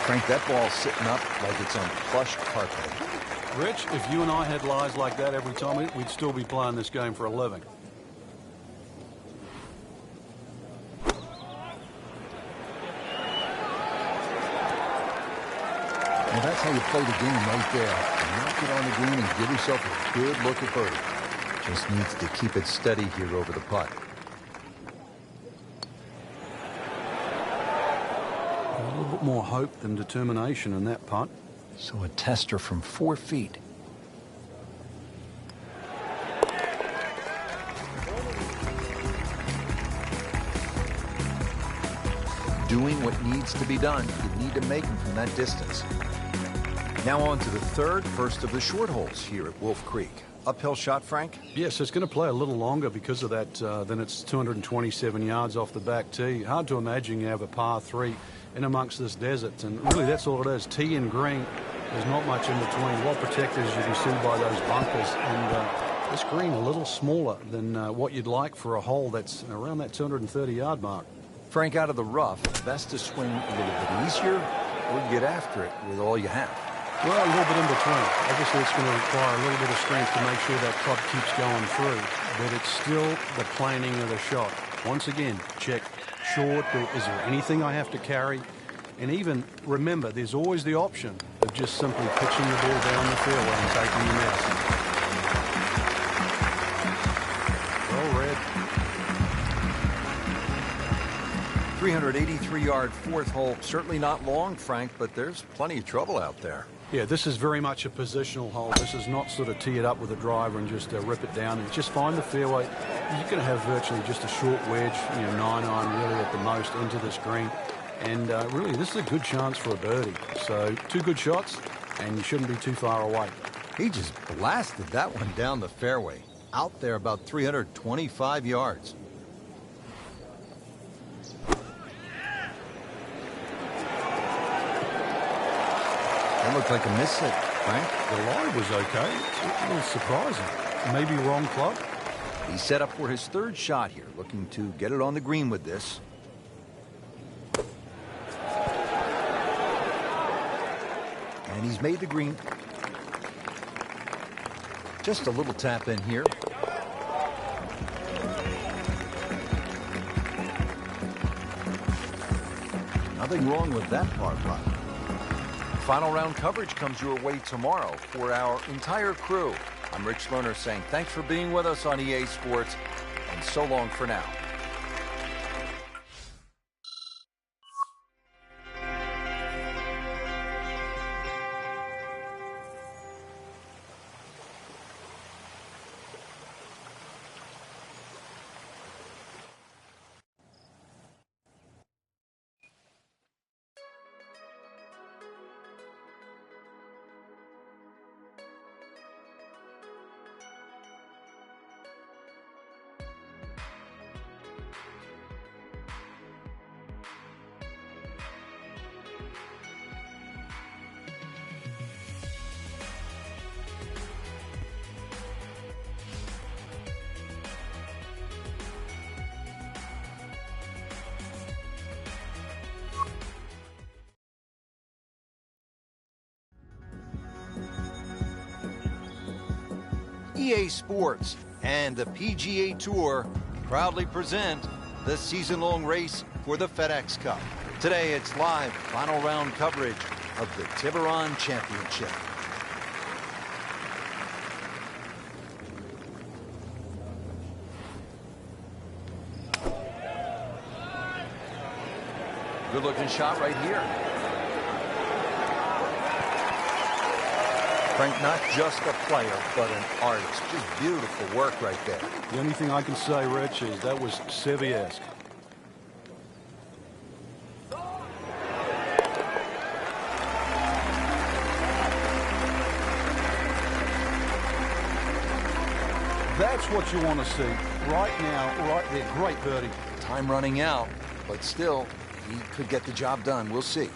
Frank, that ball's sitting up like it's on plush carpet. Rich, if you and I had lies like that every time, we'd still be playing this game for a living. Well, that's how you play the game right there. Knock it on the green and give yourself a good look at birdie. Just needs to keep it steady here over the putt. A little bit more hope than determination in that putt. So a tester from 4 feet. Doing what needs to be done. You need to make them from that distance. Now on to the third, first of the short holes here at Wolf Creek. Uphill shot, Frank? Yes, it's going to play a little longer because of that. Then it's 227 yards off the back tee. Hard to imagine you have a par 3 in amongst this desert. And really, that's all it is. Tee and green. There's not much in between. Well protected, as you can see by those bunkers. And this green a little smaller than what you'd like for a hole that's around that 230-yard mark. Frank, out of the rough, best to swing a little bit easier or get after it with all you have? Well, a little bit in between. Obviously, it's going to require a little bit of strength to make sure that club keeps going through. But it's still the planning of the shot. Once again, check short. Is there anything I have to carry? And even remember, there's always the option of just simply pitching the ball down the fairway and taking your medicine. Well read. 383-yard fourth hole. Certainly not long, Frank, but there's plenty of trouble out there. Yeah, this is very much a positional hole. This is not sort of tee it up with a driver and just rip it down. It's just find the fairway. You're going to have virtually just a short wedge, 9-iron really at the most into this green. And really, this is a good chance for a birdie. So 2 good shots, and you shouldn't be too far away. He just blasted that one down the fairway. Out there about 325 yards. That looked like a miss hit, Frank. The lie was okay. A little surprising. Maybe wrong club. He's set up for his third shot here, looking to get it on the green with this. And he's made the green. Just a little tap in here. Nothing wrong with that par putt. Final round coverage comes your way tomorrow for our entire crew. I'm Rich Lerner saying thanks for being with us on EA Sports, and so long for now. EA Sports and the PGA Tour proudly present the season-long race for the FedEx Cup. Today, it's live final round coverage of the Tiburon Championship. Good-looking shot right here. Frank, not just a player, but an artist. Just beautiful work right there. The only thing I can say, Rich, is that was Seve-esque. That's what you want to see right now, right there. Great birdie. Time running out, but still, he could get the job done. We'll see.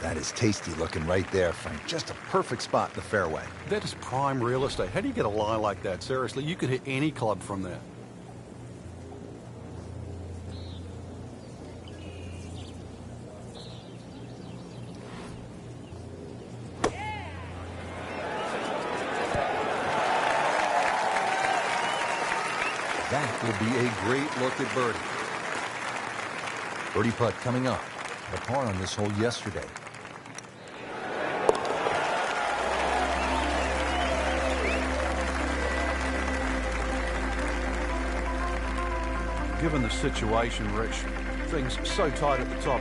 That is tasty looking right there, Frank. Just a perfect spot in the fairway. That is prime real estate. How do you get a lie like that? Seriously, you could hit any club from there. That will be a great look at birdie. Birdie putt coming up. A par on this hole yesterday. Given the situation, Rich, things so tight at the top.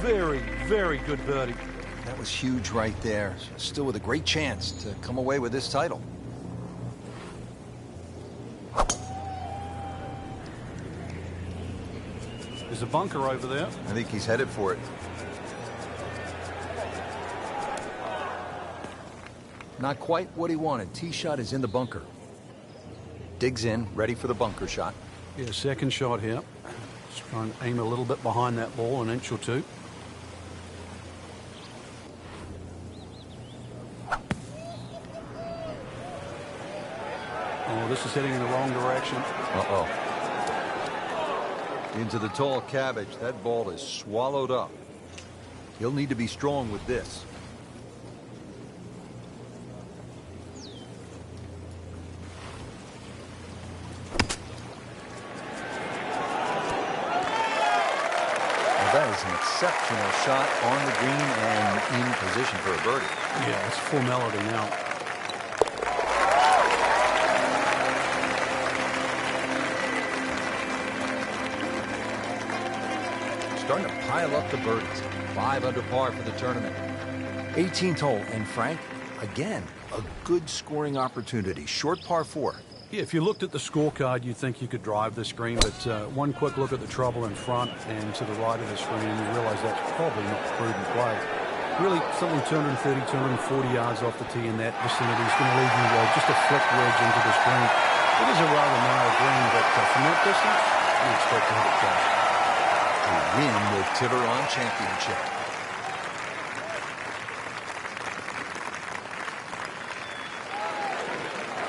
Very, very good birdie. That was huge right there. Still with a great chance to come away with this title. There's a bunker over there. I think he's headed for it. Not quite what he wanted. Tee shot is in the bunker. Digs in, ready for the bunker shot. Yeah, second shot here. Just try and aim a little bit behind that ball, an inch or two. Oh, this is heading in the wrong direction. Uh-oh. Into the tall cabbage. That ball is swallowed up. He'll need to be strong with this. That is an exceptional shot on the green and in position for a birdie. Yeah, it's formality now. Starting to pile up the birdies. 5 under par for the tournament. 18th hole, and Frank, again, a good scoring opportunity. Short par 4. Yeah, if you looked at the scorecard, you'd think you could drive this green, but one quick look at the trouble in front and to the right of the screen, and you realize that's probably not prudent play. Really, something 230, 240 yards off the tee in that vicinity is going to leave you just a flick wedge into this green. It is a rather narrow green, but from that distance, you expect to hit it close. To win the Tiburon Championship.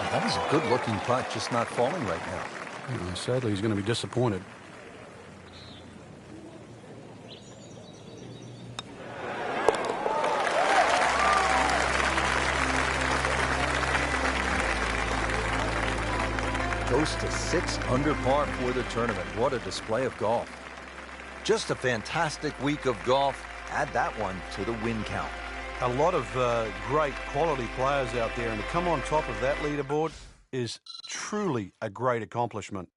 That is a good-looking putt, just not falling right now. Sadly, he's going to be disappointed. Goes to 6 under par for the tournament. What a display of golf. Just a fantastic week of golf. Add that one to the win count. A lot of great quality players out there, and to come on top of that leaderboard is truly a great accomplishment.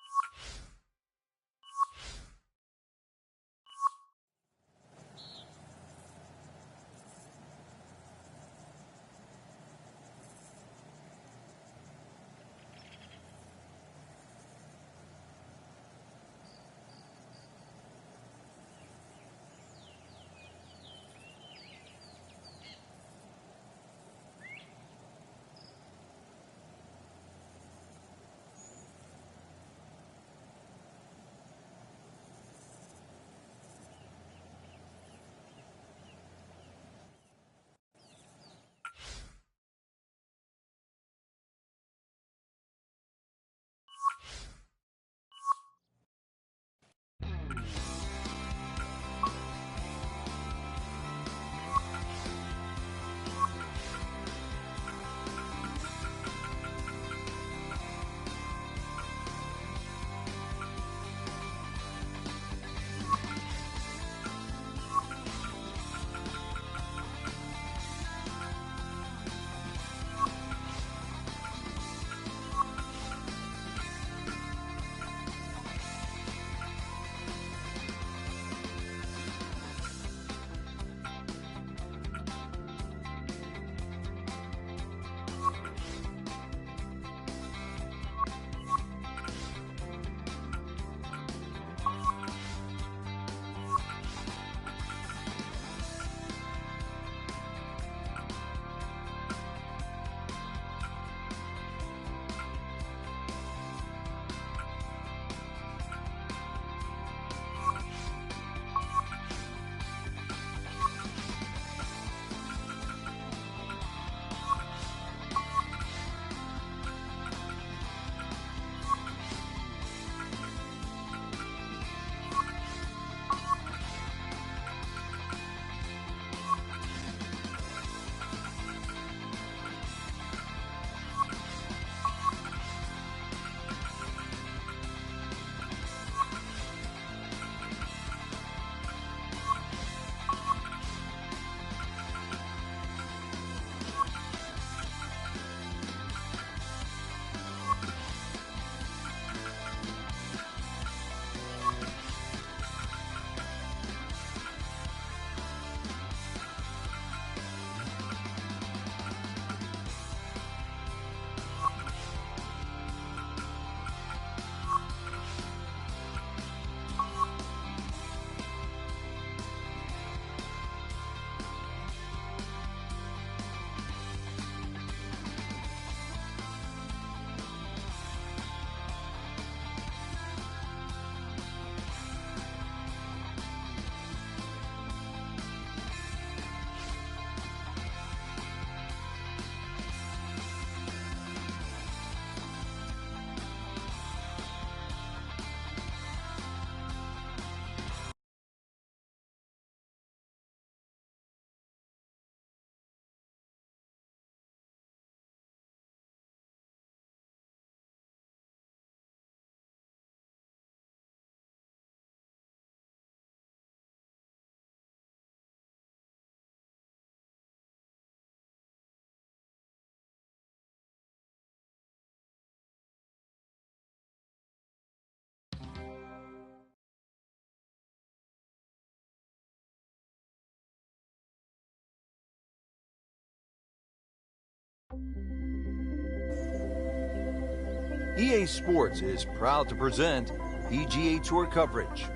EA Sports is proud to present PGA Tour coverage.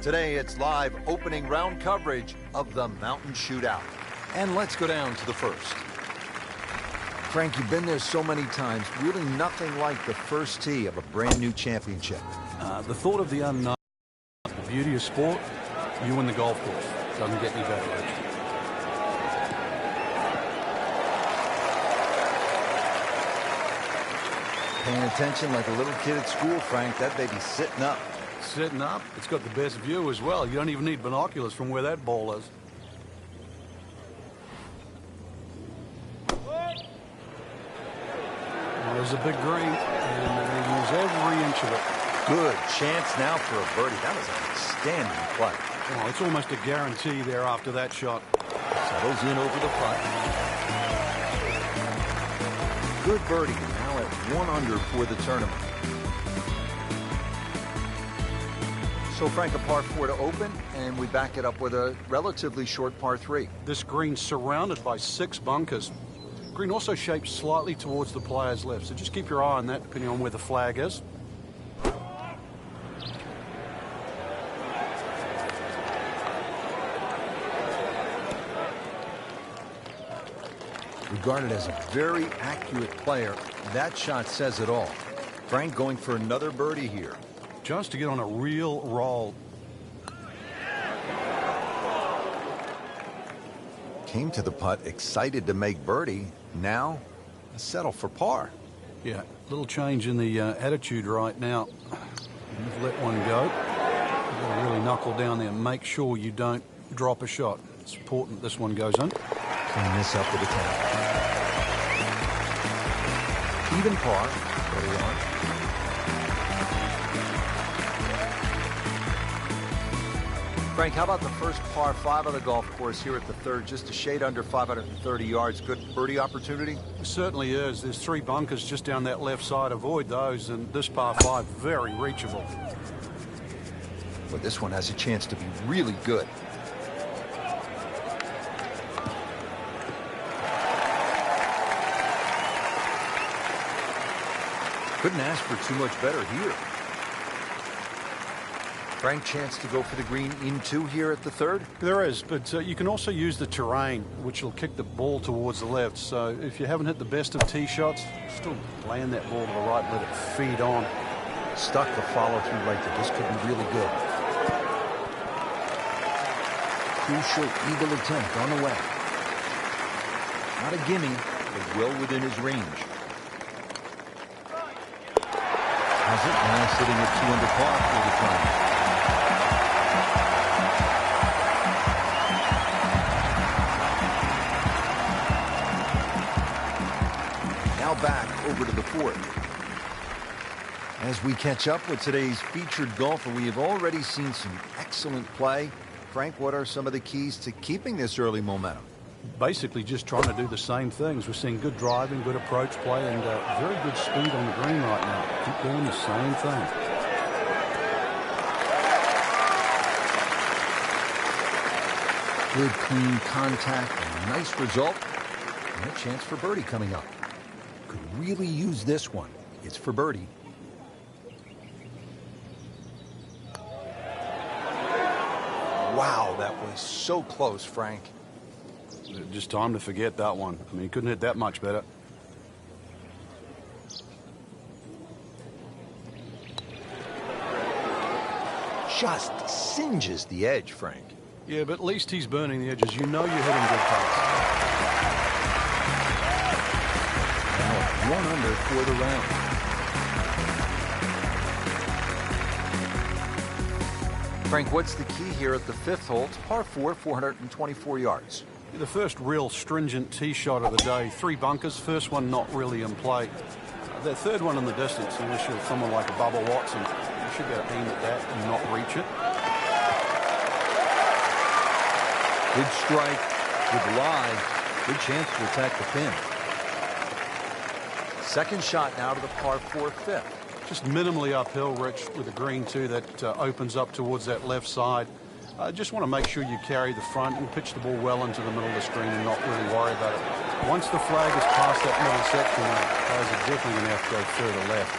Today it's live opening round coverage of the Mountain Shootout. And let's go down to the first. Frank, you've been there so many times. Really nothing like the first tee of a brand new championship. The thought of the unknown, the beauty of sport, you win the golf course. Doesn't get any better, Rich. Paying attention like a little kid at school, Frank. That baby's sitting up. Sitting up, it's got the best view as well. You don't even need binoculars from where that ball is. Well, there's a big green, and they're going to use every inch of it. Good chance now for a birdie. That was an outstanding play. Oh, it's almost a guarantee there after that shot. Settles in over the putt. Good birdie. Now at 1 under for the tournament. So, Frank, a par 4 to open, and we back it up with a relatively short par 3. This green's surrounded by 6 bunkers. Green also shaped slightly towards the player's left, so just keep your eye on that depending on where the flag is. Regarded as a very accurate player, that shot says it all. Frank going for another birdie here. Just to get on a real roll. Came to the putt excited to make birdie. Now settle for par. Yeah, little change in the attitude right now. You've let one go. You've got to really knuckle down there and make sure you don't drop a shot. It's important this one goes in. Clean this up with a tap. Even par. Early on. Frank, how about the first par 5 of the golf course here at the third? Just a shade under 530 yards. Good birdie opportunity? It certainly is. There's 3 bunkers just down that left side. Avoid those, and this par 5 very reachable. But this one has a chance to be really good. Couldn't ask for too much better here. Frank, chance to go for the green in 2 here at the third? There is, but you can also use the terrain, which will kick the ball towards the left. So if you haven't hit the best of tee shots, still land that ball to the right, let it feed on. Stuck the follow-through right there. This could be really good. Crucial eagle attempt on the way. Not a gimme, but well within his range. Has it now sitting at 2 under par for the time. Now back over to the fourth. As we catch up with today's featured golfer, we have already seen some excellent play. Frank, what are some of the keys to keeping this early momentum? Basically just trying to do the same things. We're seeing good driving, good approach play, and very good speed on the green right now. Keep doing the same thing. Good, clean contact, a nice result, and a chance for birdie coming up. Could really use this one. It's for birdie. Wow, that was so close, Frank. Just time to forget that one. I mean, he couldn't hit that much better. Just singes the edge, Frank. Yeah, but at least he's burning the edges. You know you're hitting good putts. Now 1 under for the round. Frank, what's the key here at the 5th hole? It's par 4, 424 yards. The first real stringent tee shot of the day. 3 bunkers. First one not really in play. The third one in the distance, unless you're someone like a Bubba Watson, you should be able to aim at that and not reach it. Good strike, good lie, good chance to attack the pin. Second shot now to the par 4 5th. Just minimally uphill, Rich, with a green too that opens up towards that left side. Just want to make sure you carry the front and pitch the ball well into the middle of the screen and not really worry about it. Once the flag is past that middle section, players are definitely going to have to go further left.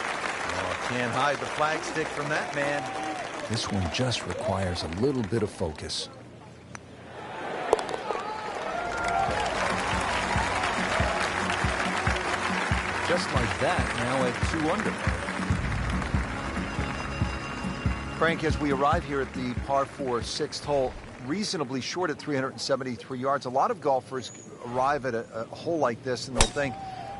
Oh, can't hide the flag stick from that man. This one just requires a little bit of focus. Just like that, now at 2 under. Frank, as we arrive here at the par 4 6th hole, reasonably short at 373 yards, a lot of golfers arrive at a hole like this and they'll think,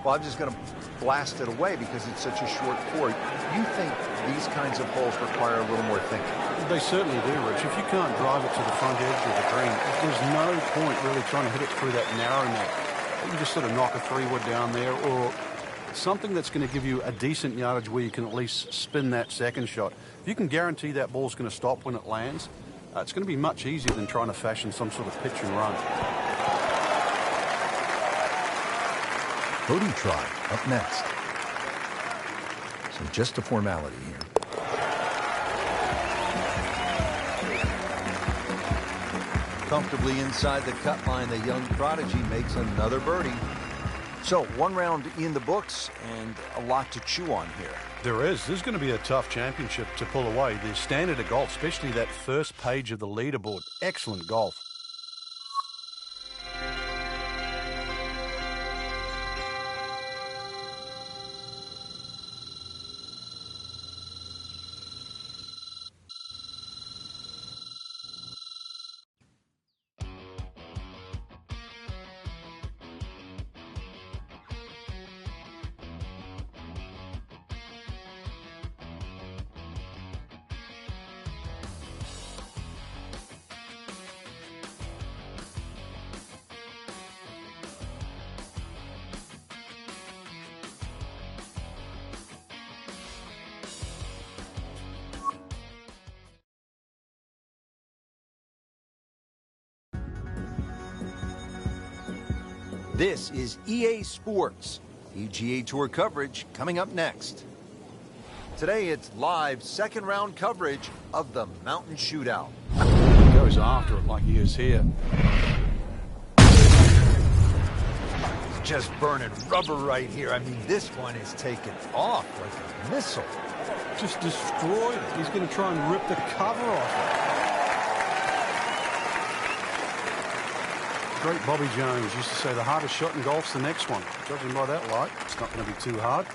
well, I'm just going to blast it away because it's such a short four. You think these kinds of holes require a little more thinking? They certainly do, Rich. If you can't drive it to the front edge of the green, there's no point really trying to hit it through that narrow net. You can just sort of knock a 3-wood down there, or something that's going to give you a decent yardage where you can at least spin that second shot. If you can guarantee that ball's going to stop when it lands, it's going to be much easier than trying to fashion some sort of pitch and run. Birdie try up next. So just a formality here. Comfortably inside the cut line, the young prodigy makes another birdie. So 1 round in the books and a lot to chew on here. There is. This is going to be a tough championship to pull away. The standard of golf, especially that first page of the leaderboard. Excellent golf. This is EA Sports. PGA Tour coverage coming up next. Today it's live second round coverage of the Mountain Shootout. He goes after it like he is here. Just burning rubber right here. I mean, this one is taken off like a missile. Just destroyed it. He's going to try and rip the cover off it. Great Bobby Jones used to say the hardest shot in golf's the next one. Judging by that light, it's not going to be too hard.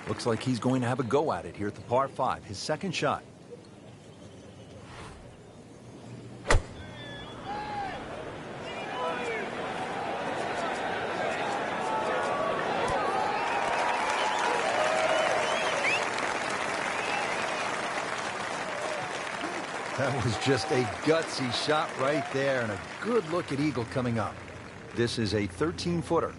Looks like he's going to have a go at it here at the par 5, his second shot. That was just a gutsy shot right there, and a good look at eagle coming up. This is a 13-footer.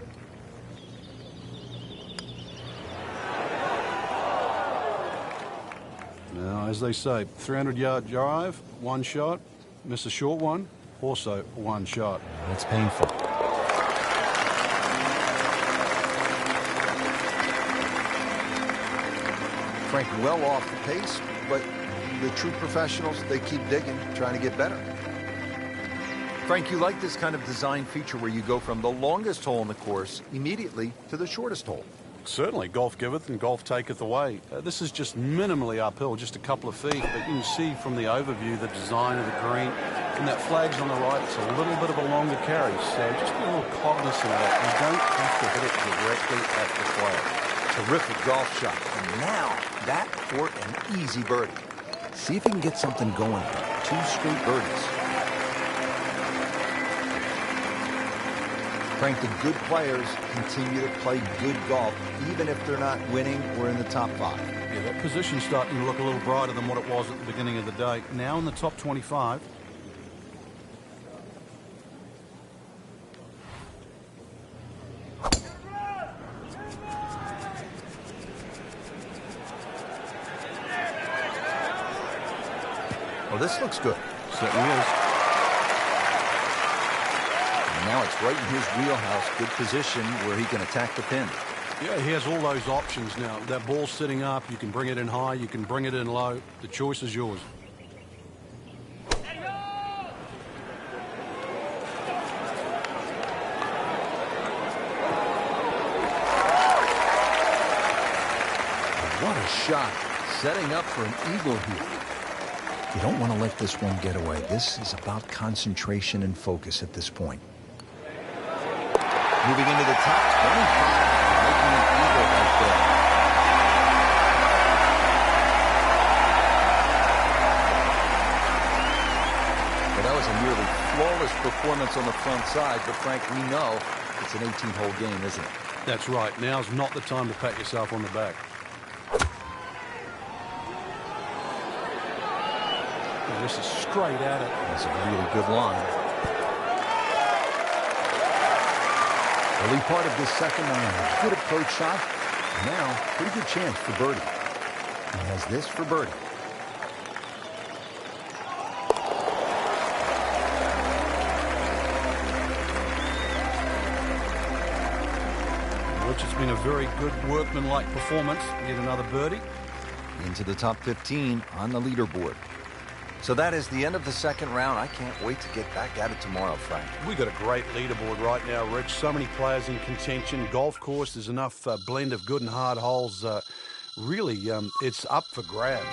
Now, as they say, 300-yard drive, one shot, miss a short one, also one shot. That's painful. Frank well off the pace, but the true professionals, they keep digging, trying to get better. Frank, you like this kind of design feature where you go from the longest hole in the course immediately to the shortest hole. Certainly, golf giveth and golf taketh away. This is just minimally uphill, just a couple of feet, but you can see from the overview the design of the green. And that flag's on the right, it's a little bit of a longer carry, so just be a little cognizant of that. You don't have to hit it directly at the flag. Terrific golf shot. And now, that for an easy birdie. See if he can get something going here. 2 straight birdies. Frank, the good players continue to play good golf, even if they're not winning or in the top 5. Yeah, that position's starting to look a little brighter than what it was at the beginning of the day. Now in the top 25. Well, this looks good. Certainly is. And now it's right in his wheelhouse. Good position where he can attack the pin. Yeah, he has all those options now. That ball's sitting up. You can bring it in high. You can bring it in low. The choice is yours. shot, setting up for an eagle here. You don't want to let this one get away. This is about concentration and focus at this point. Moving into the top 25, making an eagle right there. Well, that was a nearly flawless performance on the front side, but Frank, we know it's an 18-hole game, isn't it? That's right. Now's not the time to pat yourself on the back. And this is straight at it. That's a really good line. Early part of this second round, good approach shot. Now, pretty good chance for birdie. He has this for birdie. Which has been a very good workmanlike performance. Get another birdie. Into the top 15 on the leaderboard. So that is the end of the second round. I can't wait to get back at it tomorrow, Frank. We got a great leaderboard right now, Rich. So many players in contention. Golf course, there's enough blend of good and hard holes. Really, it's up for grabs.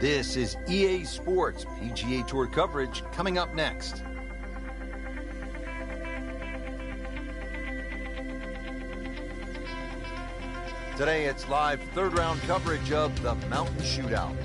This is EA Sports PGA Tour coverage coming up next. Today it's live third round coverage of the Mountain Shootout.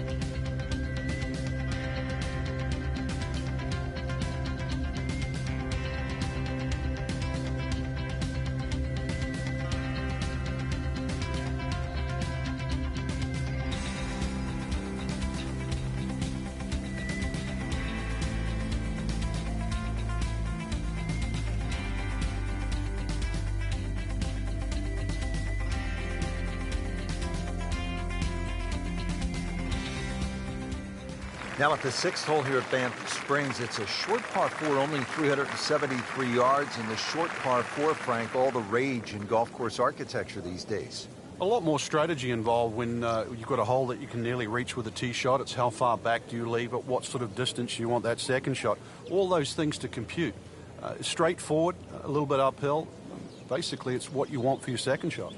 Now at the sixth hole here at Banff Springs, it's a short par 4, only 373 yards. And the short par 4, Frank, all the rage in golf course architecture these days. A lot more strategy involved when you've got a hole that you can nearly reach with a tee shot. It's how far back do you leave it, what sort of distance you want that second shot. All those things to compute. Straightforward, a little bit uphill. Basically, it's what you want for your second shot.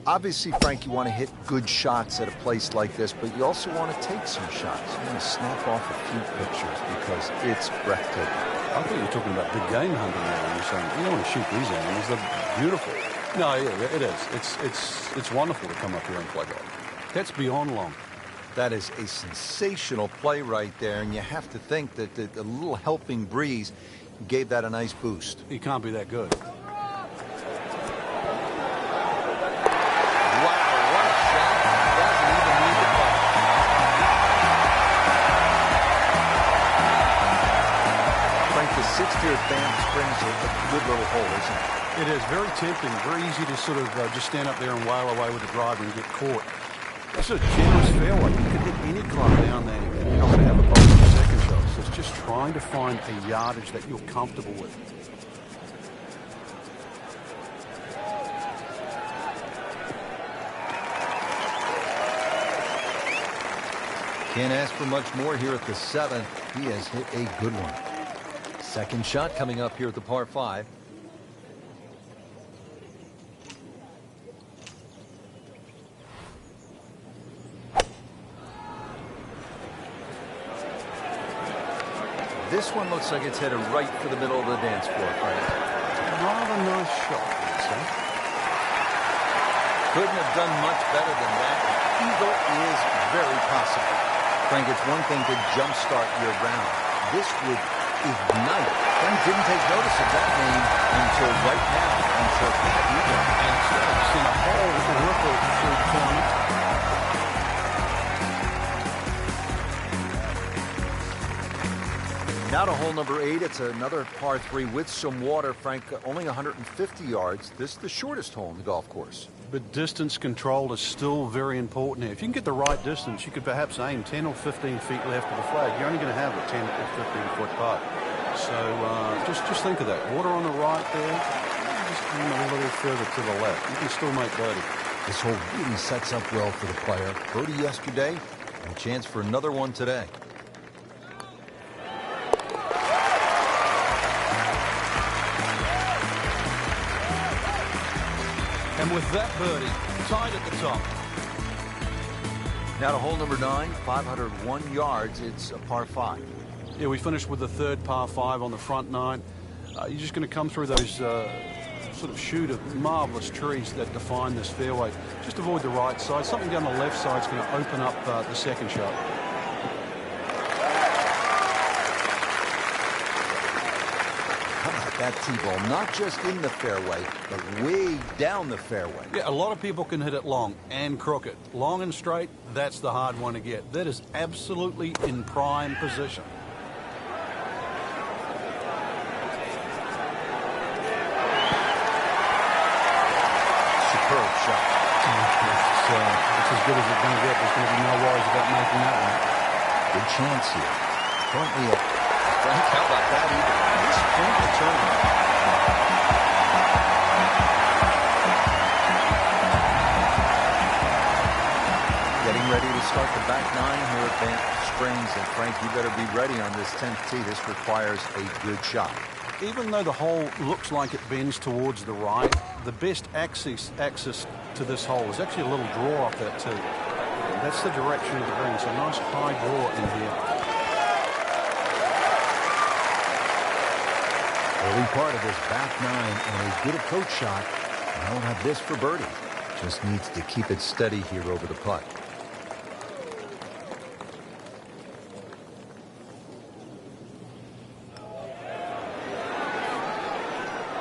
Obviously, Frank, you want to hit good shots at a place like this, but you also want to take some shots. You want to snap off a few pictures because it's breathtaking. I thought you were talking about big game hunting now. You're saying you don't want to shoot these animals. They're beautiful. No, yeah, it is. It's wonderful to come up here and play golf. That's beyond long. That is a sensational play right there, and you have to think that the little helping breeze gave that a nice boost. He can't be that good. Sixth here at Banff Springs is a good little hole, isn't it? It is very tempting, very easy to sort of just stand up there and wail away with the driver and get caught. It's a generous fairway. You can hit any club down there and you're not going to have a problem with the second It's just trying to find a yardage that you're comfortable with. Can't ask for much more here at the 7th. He has hit a good one. Second shot coming up here at the par 5. This one looks like it's headed right for the middle of the dance floor, Frank. Rather nice shot, I'd say. Couldn't have done much better than that. Eagle is very possible. Frank, it's one thing to jumpstart your round. This would ignite. Frank didn't take notice of that name until right now, until that eagle. And it's seen a whole ripple through the tournament. Now to hole number 8. It's another par 3 with some water. Frank, only 150 yards. This is the shortest hole in the golf course. But distance control is still very important here. If you can get the right distance, you could perhaps aim 10 or 15 feet left of the flag. You're only going to have a 10 or 15-foot putt. So just think of that. Water on the right there, just aim a little further to the left. You can still make birdie. This hole really sets up well for the player. Birdie yesterday, and a chance for another one today. And with that birdie, tied at the top. Now to hole number 9, 501 yards. It's a par 5. Yeah, we finished with the third par 5 on the front 9. You're just going to come through those sort of chute of marvelous trees that define this fairway. Just avoid the right side. Something down the left side is going to open up the second shot. That tee-ball, not just in the fairway, but way down the fairway. Yeah, a lot of people can hit it long and crooked. Long and straight, that's the hard one to get. That is absolutely in prime position. Superb shot. It's as good as it's going to get. There's going to be no worries about making that one. Good chance here. Currently at Frank, how about that either? This point return. Getting ready to start the back 9 here at Banff Springs. And Frank, you better be ready on this 10th tee. This requires a good shot. Even though the hole looks like it bends towards the right, the best access to this hole is actually a little draw off that tee. That's the direction of the green. So a nice high draw in here. Early part of this back 9 and a good approach shot. Now we'll have this for birdie. Just needs to keep it steady here over the putt.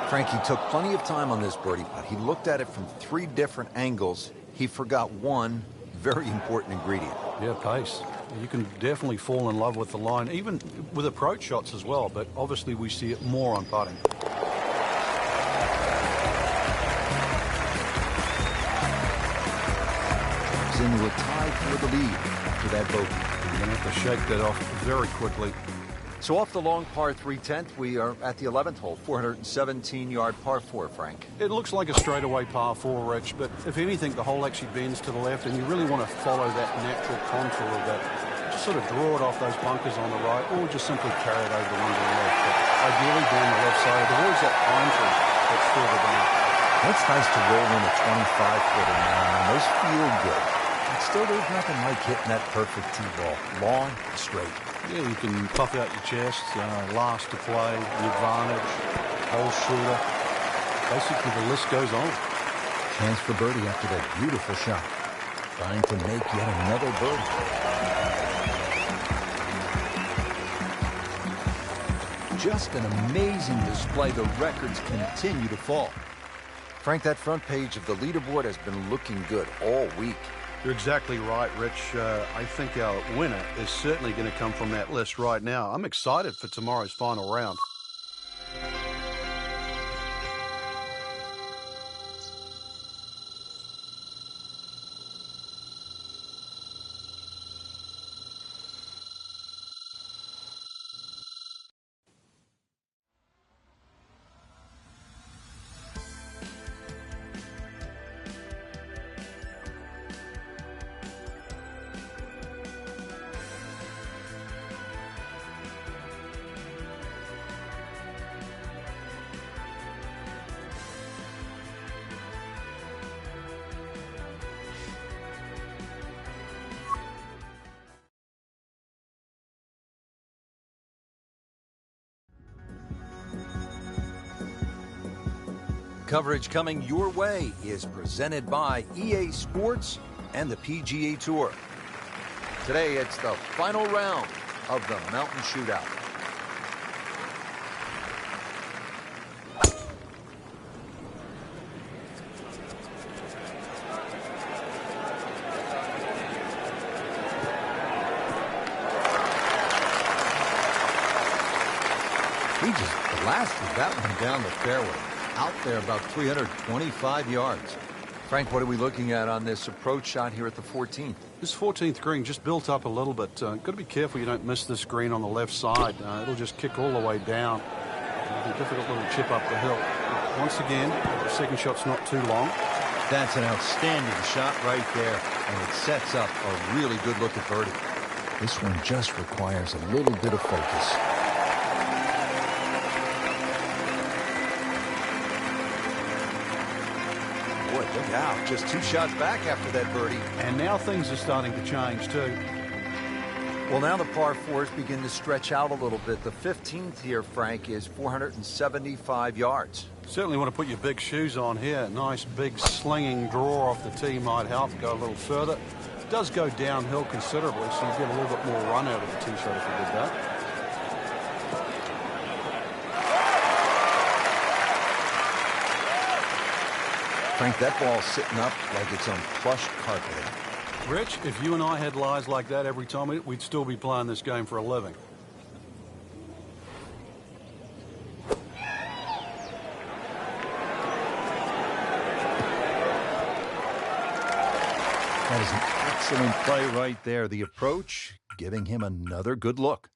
Frankie took plenty of time on this birdie putt. He looked at it from 3 different angles. He forgot one very important ingredient. Yeah, pace. You can definitely fall in love with the line, even with approach shots as well, but obviously we see it more on putting. He's into a tie for the lead after that bogey. You're going to have to shake that off very quickly. So off the long par 3 10th, we are at the 11th hole, 417-yard par 4, Frank. It looks like a straightaway par 4, Rich, but if anything, the hole actually bends to the left, and you really want to follow that natural contour of that. Just sort of draw it off those bunkers on the right, or just simply carry it over the one to the left. But ideally down the left side. There's always that pine tree that's further down. It's nice to roll in a 25-footer now, and those feel good. But still, there's nothing like hitting that perfect tee ball, long and straight. Yeah, you can puff out your chest, last to play, the advantage, hole shooter. Basically, the list goes on. Chance for birdie after that beautiful shot. Trying to make yet another birdie. Just an amazing display. The records continue to fall. Frank, that front page of the leaderboard has been looking good all week. You're exactly right, Rich. I think our winner is certainly going to come from that list right now. I'm excited for tomorrow's final round. Coverage coming your way is presented by EA Sports and the PGA Tour. Today, it's the final round of the Mountain Shootout. He just blasted that one down the fairway. Out there about 325 yards. Frank, what are we looking at on this approach shot here at the 14th? This 14th green just built up a little bit. Got to be careful you don't miss this green on the left side. It'll just kick all the way down. It'll be a difficult little chip up the hill. But once again, the second shot's not too long. That's an outstanding shot right there, and it sets up a really good look at birdie. This one just requires a little bit of focus. Boy, look out. Just 2 shots back after that birdie. And now things are starting to change too. Well, now the par 4s begin to stretch out a little bit. The 15th here, Frank, is 475 yards. Certainly want to put your big shoes on here. Nice big slinging draw off the tee might help. Go a little further. It does go downhill considerably, so you get a little bit more run out of the tee shot if you did that. Frank, that ball's sitting up like it's on plush carpet. Rich, if you and I had lies like that every time, we'd still be playing this game for a living. That is an excellent play right there. The approach giving him another good look.